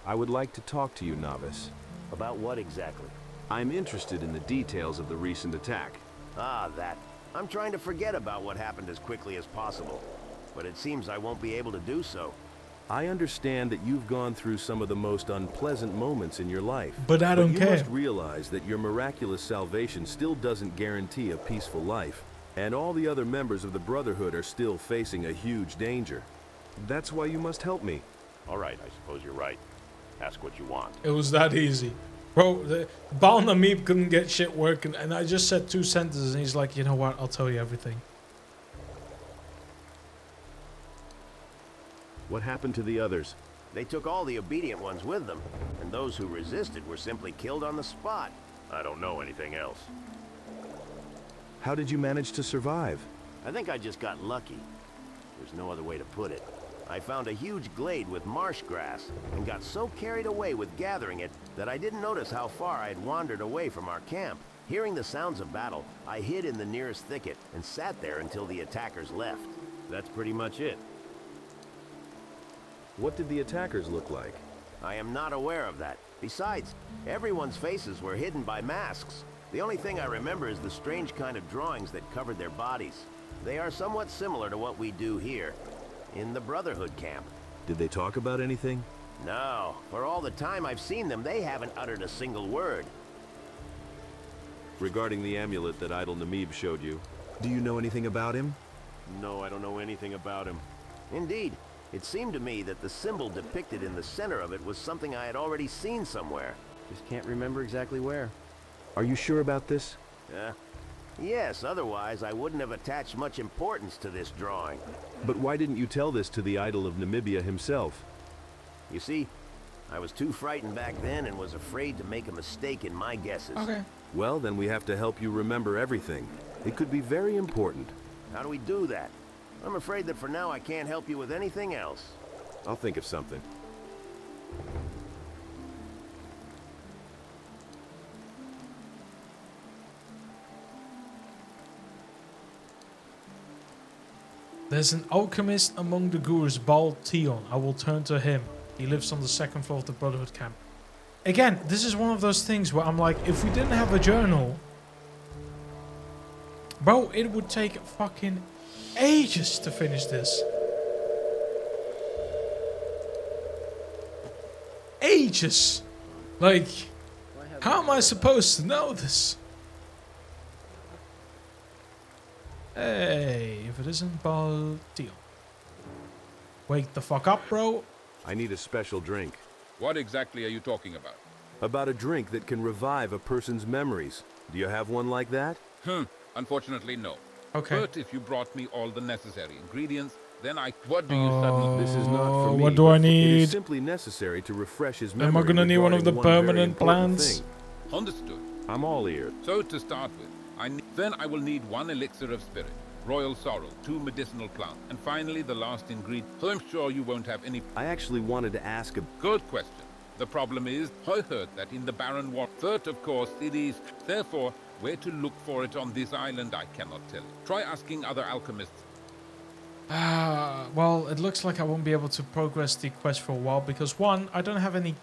I would like to talk to you, novice. About what exactly? I'm interested in the details of the recent attack. Ah, that. I'm trying to forget about what happened as quickly as possible, but it seems I won't be able to do so. I understand that you've gone through some of the most unpleasant moments in your life. But I don't care. You must realize that your miraculous salvation still doesn't guarantee a peaceful life, and all the other members of the Brotherhood are still facing a huge danger. That's why you must help me. All right, I suppose you're right. Ask what you want. It was that easy. Bro, the Balnameep couldn't get shit working, and I just said 2 sentences, and he's like, you know what, I'll tell you everything. What happened to the others? They took all the obedient ones with them, and those who resisted were simply killed on the spot. I don't know anything else. How did you manage to survive? I think I just got lucky. There's no other way to put it. I found a huge glade with marsh grass and got so carried away with gathering it that I didn't notice how far I had wandered away from our camp. Hearing the sounds of battle, I hid in the nearest thicket and sat there until the attackers left. That's pretty much it. What did the attackers look like? I am not aware of that. Besides, everyone's faces were hidden by masks. The only thing I remember is the strange kind of drawings that covered their bodies. They are somewhat similar to what we do here, in the Brotherhood camp. Did they talk about anything? No. For all the time I've seen them, they haven't uttered a single word. regarding the amulet that Idol Namib showed you. Do you know anything about him? No, I don't know anything about him. Indeed, it seemed to me that the symbol depicted in the center of it was something I had already seen somewhere. Just can't remember exactly where. Are you sure about this? Yes, otherwise I wouldn't have attached much importance to this drawing. But why didn't you tell this to the Idol of Namibia himself? You see, I was too frightened back then and was afraid to make a mistake in my guesses. Okay. Well, then we have to help you remember everything. It could be very important. How do we do that? I'm afraid that for now I can't help you with anything else. I'll think of something. There's an alchemist among the Gurus, Baal Tion. I will turn to him. He lives on the 2nd floor of the Brotherhood camp. Again, this is one of those things where I'm like, if we didn't have a journal, bro, it would take fucking ages to finish this. Ages. Like, how am I supposed to know this? Hey, if it isn't Baal Tion. Wake the fuck up, bro. I need a special drink. What exactly are you talking about? About a drink that can revive a person's memories. Do you have one like that? Unfortunately, no. Okay. But if you brought me all the necessary ingredients, then what do you suddenly... This is not for me. What do I It need? is simply necessary to refresh his memory. Am I gonna need one of the regarding very permanent important plants? thing. Understood. I'm all ears. So to start with, then I will need 1 elixir of spirit, royal sorrel, 2 medicinal plants, and finally the last ingredient. So I'm sure you won't have any... I actually wanted to ask a... Good question. The problem is, I heard that in the barren water. Third, of course, it is. Therefore, where to look for it on this island, I cannot tell you. Try asking other alchemists. Well, it looks like I won't be able to progress the quest for a while because 1, I don't have any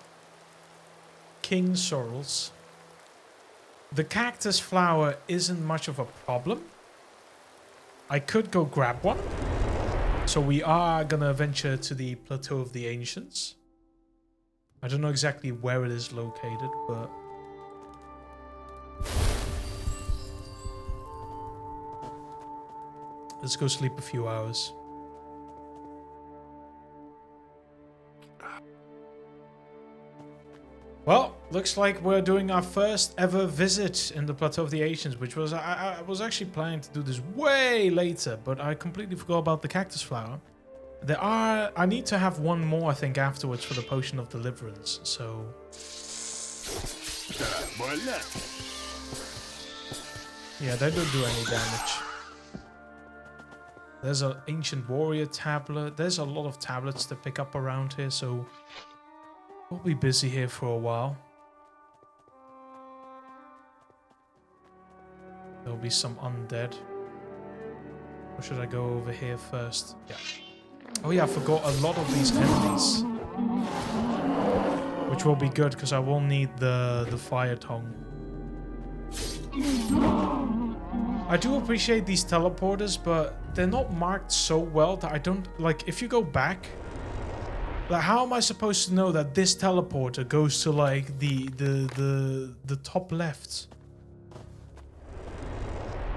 king sorrels. The cactus flower isn't much of a problem. I could go grab one. So we are gonna venture to the Plateau of the Ancients. I don't know exactly where it is located, but... let's go sleep a few hours. Well, looks like we're doing our first ever visit in the Plateau of the Ancients, which was... I was actually planning to do this way later, but I completely forgot about the cactus flower. I need to have one more, I think, afterwards for the Potion of Deliverance, so... yeah, they don't do any damage. There's an Ancient Warrior tablet. There's a lot of tablets to pick up around here, so... we'll be busy here for a while. There'll be some undead. Or should I go over here first? Yeah. Oh yeah, I forgot a lot of these enemies. Which will be good, because I will need the fire tongue. I do appreciate these teleporters, but they're not marked so well that I don't... like, if you go back... like, how am I supposed to know that this teleporter goes to, like, the top left?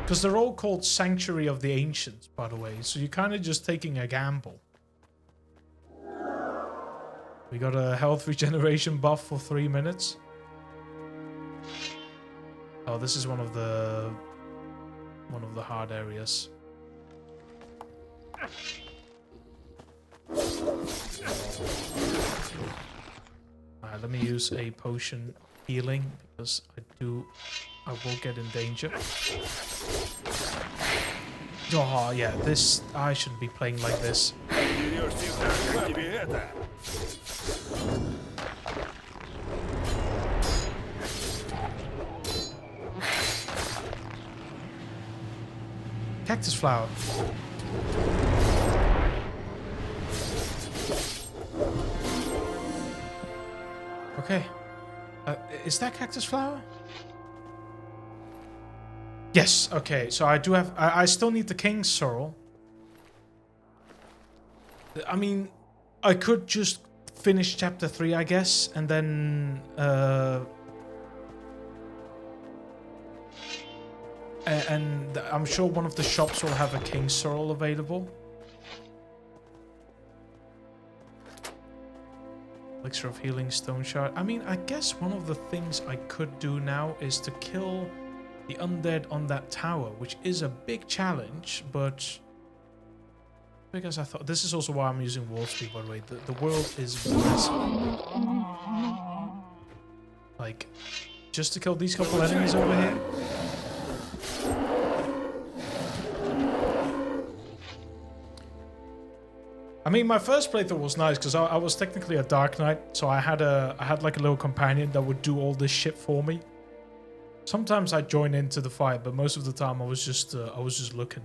Because they're all called Sanctuary of the Ancients, by the way, so you're kind of just taking a gamble. We got a health regeneration buff for 3 minutes. Oh, this is one of the hard areas. Alright, let me use a potion healing because I will get in danger. Oh yeah, I shouldn't be playing like this. Cactus flower. Okay. Is that cactus flower? Yes, okay. So I do have... I still need the King's Sorrel. I mean, I could just finish chapter 3, I guess, and then... And I'm sure one of the shops will have a King Sorrel available. Elixir of Healing, Stone Shard. I mean, I guess one of the things I could do now is to kill the undead on that tower, which is a big challenge, but because I thought this is also why I'm using wall speed, by the way. The world is massive. Like, just to kill these couple enemies over here. I mean, my first playthrough was nice because I was technically a Dark Knight, so I had like a little companion that would do all this shit for me. Sometimes I'd join into the fight, but most of the time I was just looking.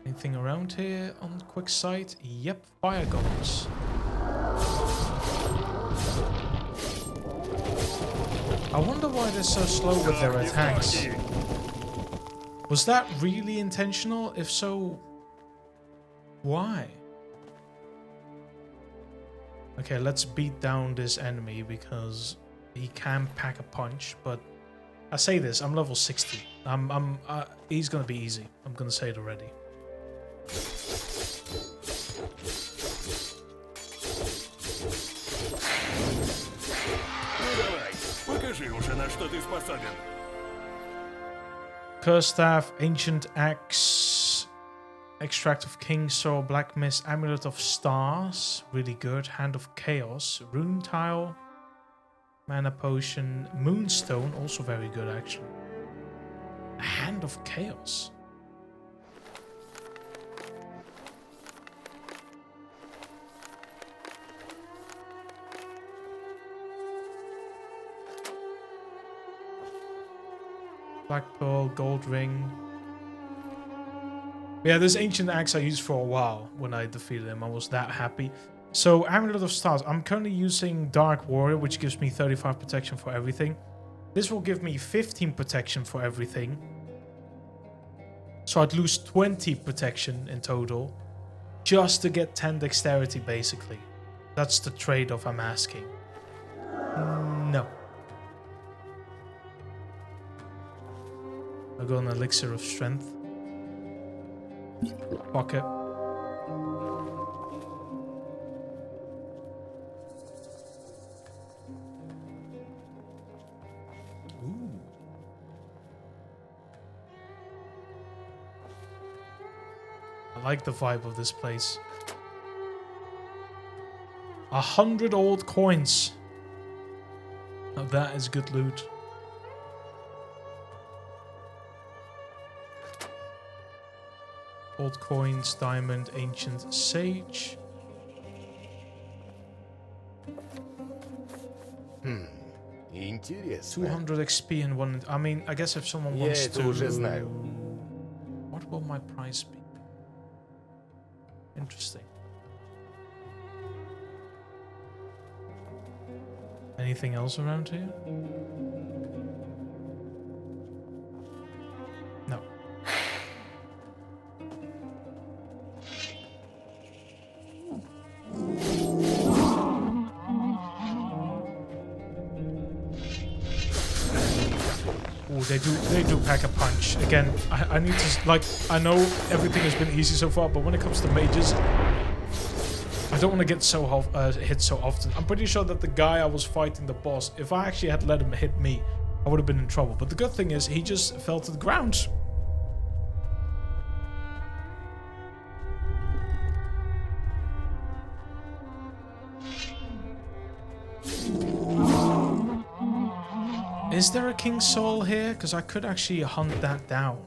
Anything around here on quick sight? Yep, fire golems. I wonder why they're so slow with their attacks. Was that really intentional? If so, why? Okay, let's beat down this enemy because he can pack a punch, but I say this, I'm level 60. He's gonna be easy. I'm gonna say it already. Curse Staff, Ancient Axe, Extract of King Sorrel, Black Mist, Amulet of Stars, really good. Hand of Chaos, Rune Tile, Mana Potion, Moonstone, also very good actually. Hand of Chaos. Black Pearl, Gold Ring. Yeah, this Ancient Axe I used for a while when I defeated him. I was that happy. So, Amulet of Stars. I'm currently using Dark Warrior, which gives me 35 protection for everything. This will give me 15 protection for everything. So I'd lose 20 protection in total. Just to get 10 dexterity, basically. That's the trade-off I'm asking. No. I'll go on Elixir of Strength. Pocket. Ooh. I like the vibe of this place. 100 old coins. Now that is good loot. Old coins, diamond, ancient sage. Интересно. 200 XP and one. I mean, I guess if someone wants to. What will my price be? Interesting. Anything else around here? No. They do pack a punch. Again, I need to, like, I know everything has been easy so far, but when it comes to mages, I don't want to get so hit so often. I'm pretty sure that the guy I was fighting, the boss, if I actually had let him hit me, I would have been in trouble. But the good thing is, he just fell to the ground. Is there a King Soul here? Because I could actually hunt that down.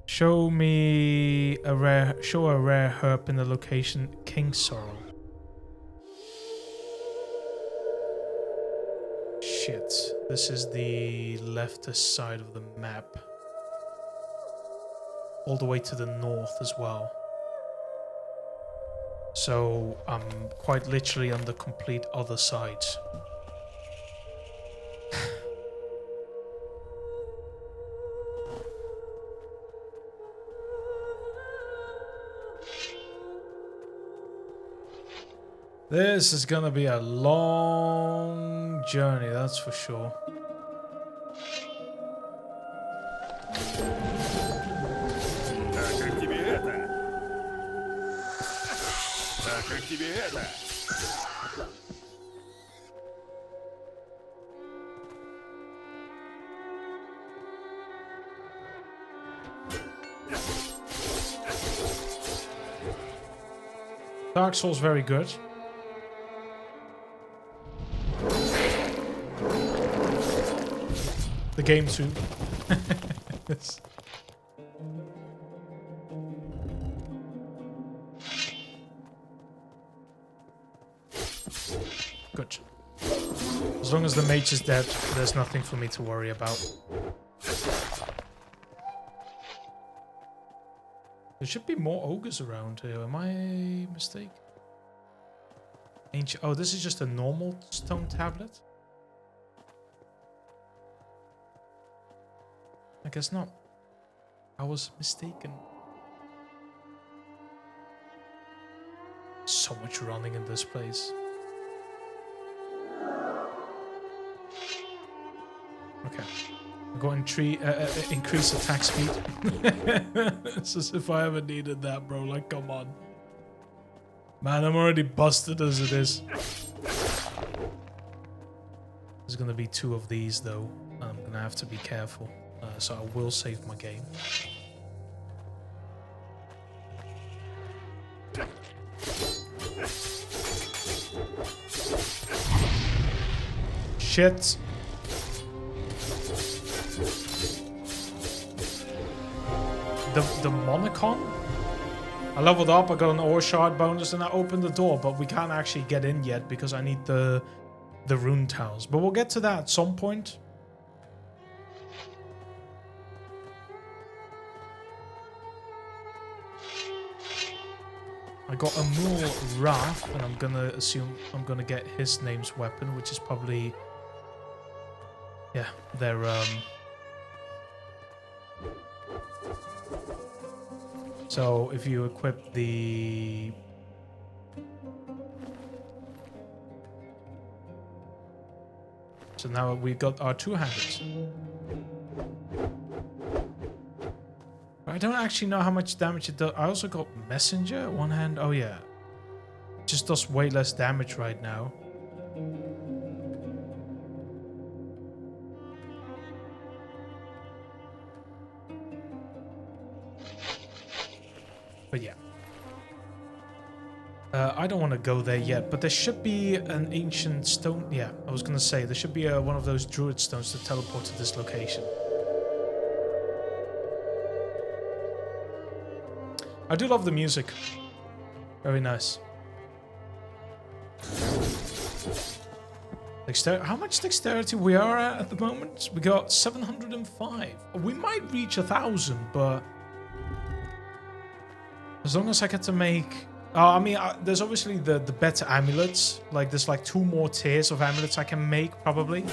Show me a rare, show a rare herb in the location King Sorrel. Shit, this is the leftist side of the map. All the way to the north as well. So I'm quite literally on the complete other side. This is gonna be a long journey, that's for sure. Как тебе это? А как тебе это? Dark Souls very good. The game too. It's good. As long as the mage is dead, there's nothing for me to worry about. There should be more ogres around here. Am I mistaken? Ancient. Oh, this is just a normal stone tablet? I guess not. I was mistaken. So much running in this place. Okay. I'm going to increase attack speed. It's as if I ever needed that, bro. Like, come on. Man, I'm already busted as it is. There's going to be 2 of these, though. I'm going to have to be careful. So I will save my game. Shit. The Monicon? I leveled up, I got an ore shard bonus, and I opened the door, but we can't actually get in yet because I need the rune tiles. But we'll get to that at some point. I got a Mule Wrath, and I'm gonna assume I'm gonna get his name's weapon, which is probably, yeah, their So if you equip the so now we've got our 2-handed. I don't actually know how much damage it does. I also got Messenger, 1 hand. Oh yeah. It just does way less damage right now. But yeah. I don't want to go there yet, but there should be an ancient stone. Yeah, I was going to say, there should be one of those druid stones to teleport to this location. I do love the music. Very nice. How much dexterity we are at the moment? We got 705. We might reach 1,000, but as long as I get to make... I mean, there's obviously the better amulets. Like, there's like 2 more tiers of amulets I can make, probably.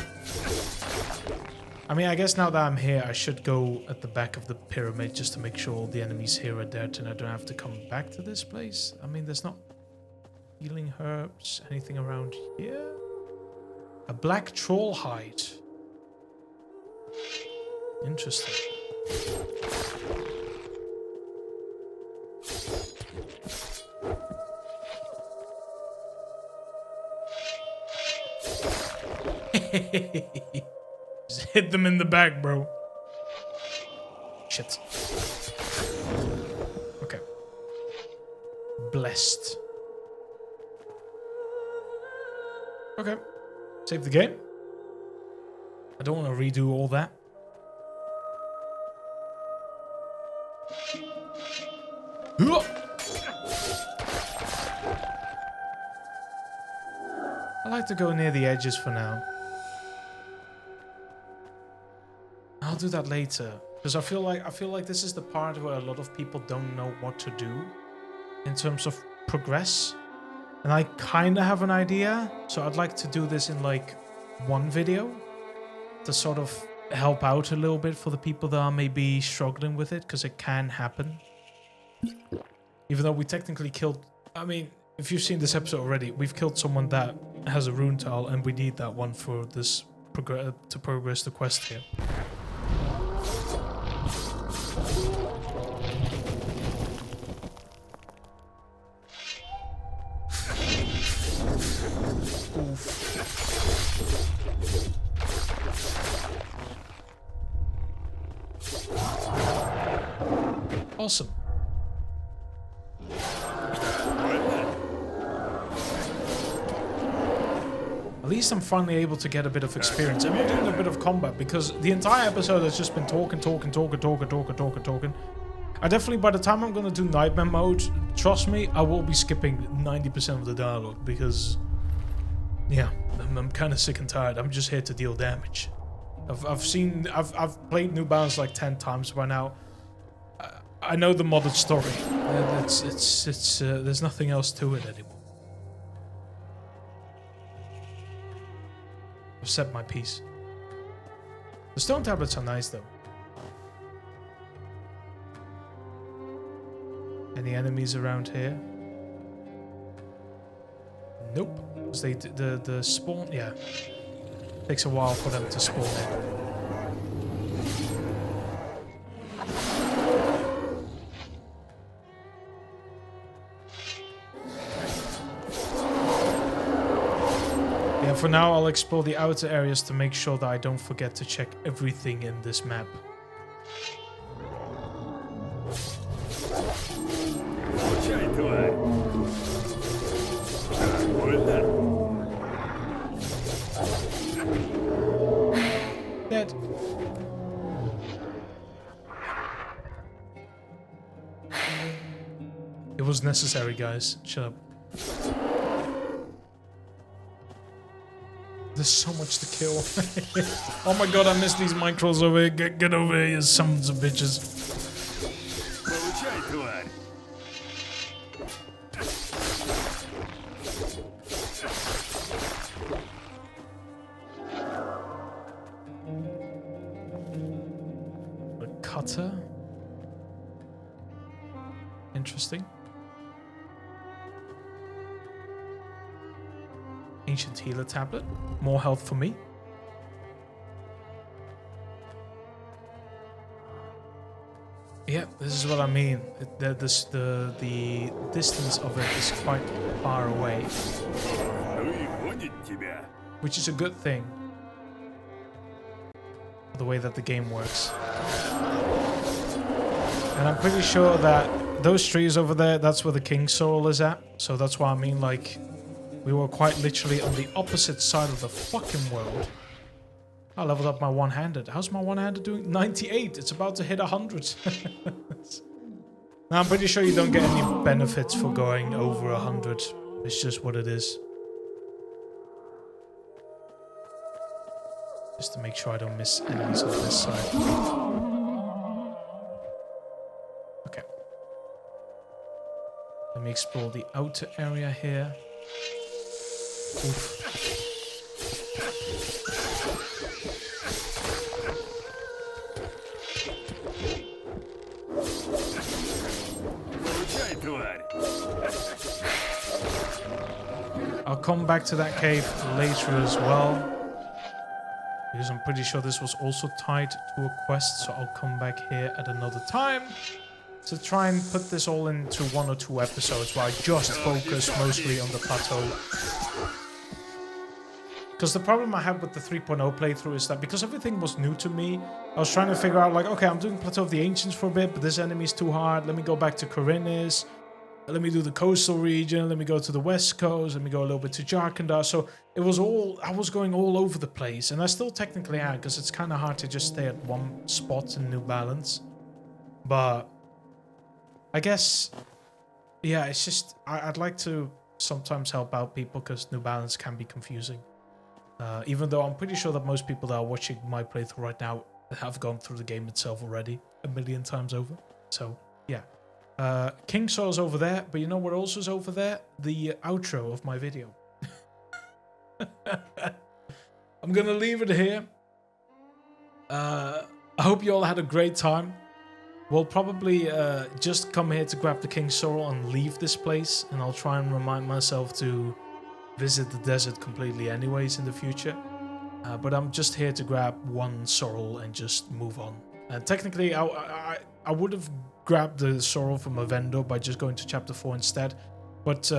I mean, I guess now that I'm here, I should go at the back of the pyramid just to make sure all the enemies here are dead and I don't have to come back to this place. I mean, there's not healing herbs, anything around here? A black troll hide. Interesting. Just hit them in the back, bro. Shit. Okay. Blessed. Okay. Save the game. I don't want to redo all that. I like to go near the edges for now. I'll do that later, because I feel like this is the part where a lot of people don't know what to do in terms of progress. And I kind of have an idea. So I'd like to do this in like one video to sort of help out a little bit for the people that are maybe struggling with it, because it can happen. Even though we technically killed, I mean, if you've seen this episode already, we've killed someone that has a rune tile, and we need that one for this to progress the quest here. Awesome. At least I'm finally able to get a bit of experience. And we're doing a bit of combat, because the entire episode has just been talking. I definitely, by the time I'm going to do Nightmare mode, trust me, I will be skipping 90% of the dialogue, because, yeah, I'm kind of sick and tired. I'm just here to deal damage. I've played New Balance like 10 times by now. I know the modded story. There's nothing else to it anymore. I've said my piece. The stone tablets are nice though. Any enemies around here? Nope. Because the spawn, yeah. Takes a while for them to spawn in. Yeah, for now I'll explore the outer areas to make sure that I don't forget to check everything in this map. Dead. It was necessary, guys. Shut up. There's so much to kill. Oh my god, I missed these micros over here. Get over here, you sons of bitches. A cutter. Interesting. Ancient healer tablet. More health for me. Yeah, this is what I mean. The distance of it is quite far away. Which is a good thing. The way that the game works. And I'm pretty sure that those trees over there, that's where the King's Soul is at. So that's why I mean, like, we were quite literally on the opposite side of the fucking world. I leveled up my one-handed. How's my one-handed doing? 98. It's about to hit 100. Now, I'm pretty sure you don't get any benefits for going over 100. It's just what it is. Just to make sure I don't miss enemies on this side. Okay. Let me explore the outer area here. Oof. I'll come back to that cave later as well, because I'm pretty sure this was also tied to a quest, so I'll come back here at another time to try and put this all into 1 or 2 episodes where I just focus mostly on the plateau. Because the problem I had with the 3.0 playthrough is that because everything was new to me, I was trying to figure out, like, okay, I'm doing Plateau of the Ancients for a bit, but this enemy's too hard. Let me go back to Korinis. Let me do the coastal region. Let me go to the west coast. Let me go a little bit to Jarkandar. So it was all, I was going all over the place. And I still technically am, because it's kind of hard to just stay at one spot in New Balance. But I guess, yeah, it's just, I'd like to sometimes help out people, because New Balance can be confusing. Even though I'm pretty sure that most people that are watching my playthrough right now have gone through the game itself already 1 million times over. So, yeah. King Sorrel's over there, but you know what also is over there? The outro of my video. I'm gonna leave it here. I hope you all had a great time. We'll probably just come here to grab the King Sorrel and leave this place, and I'll try and remind myself to visit the desert completely anyways in the future. But I'm just here to grab one sorrel and just move on. And technically, I would have grabbed the sorrel from a vendor by just going to chapter 4 instead. But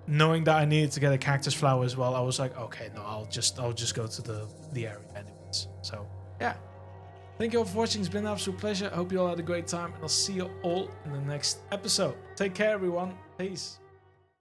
knowing that I needed to get a cactus flower as well, I was like, okay, no, I'll just go to the area anyways. So yeah, thank you all for watching. It's been an absolute pleasure. I hope you all had a great time, and I'll see you all in the next episode. Take care, everyone. Peace.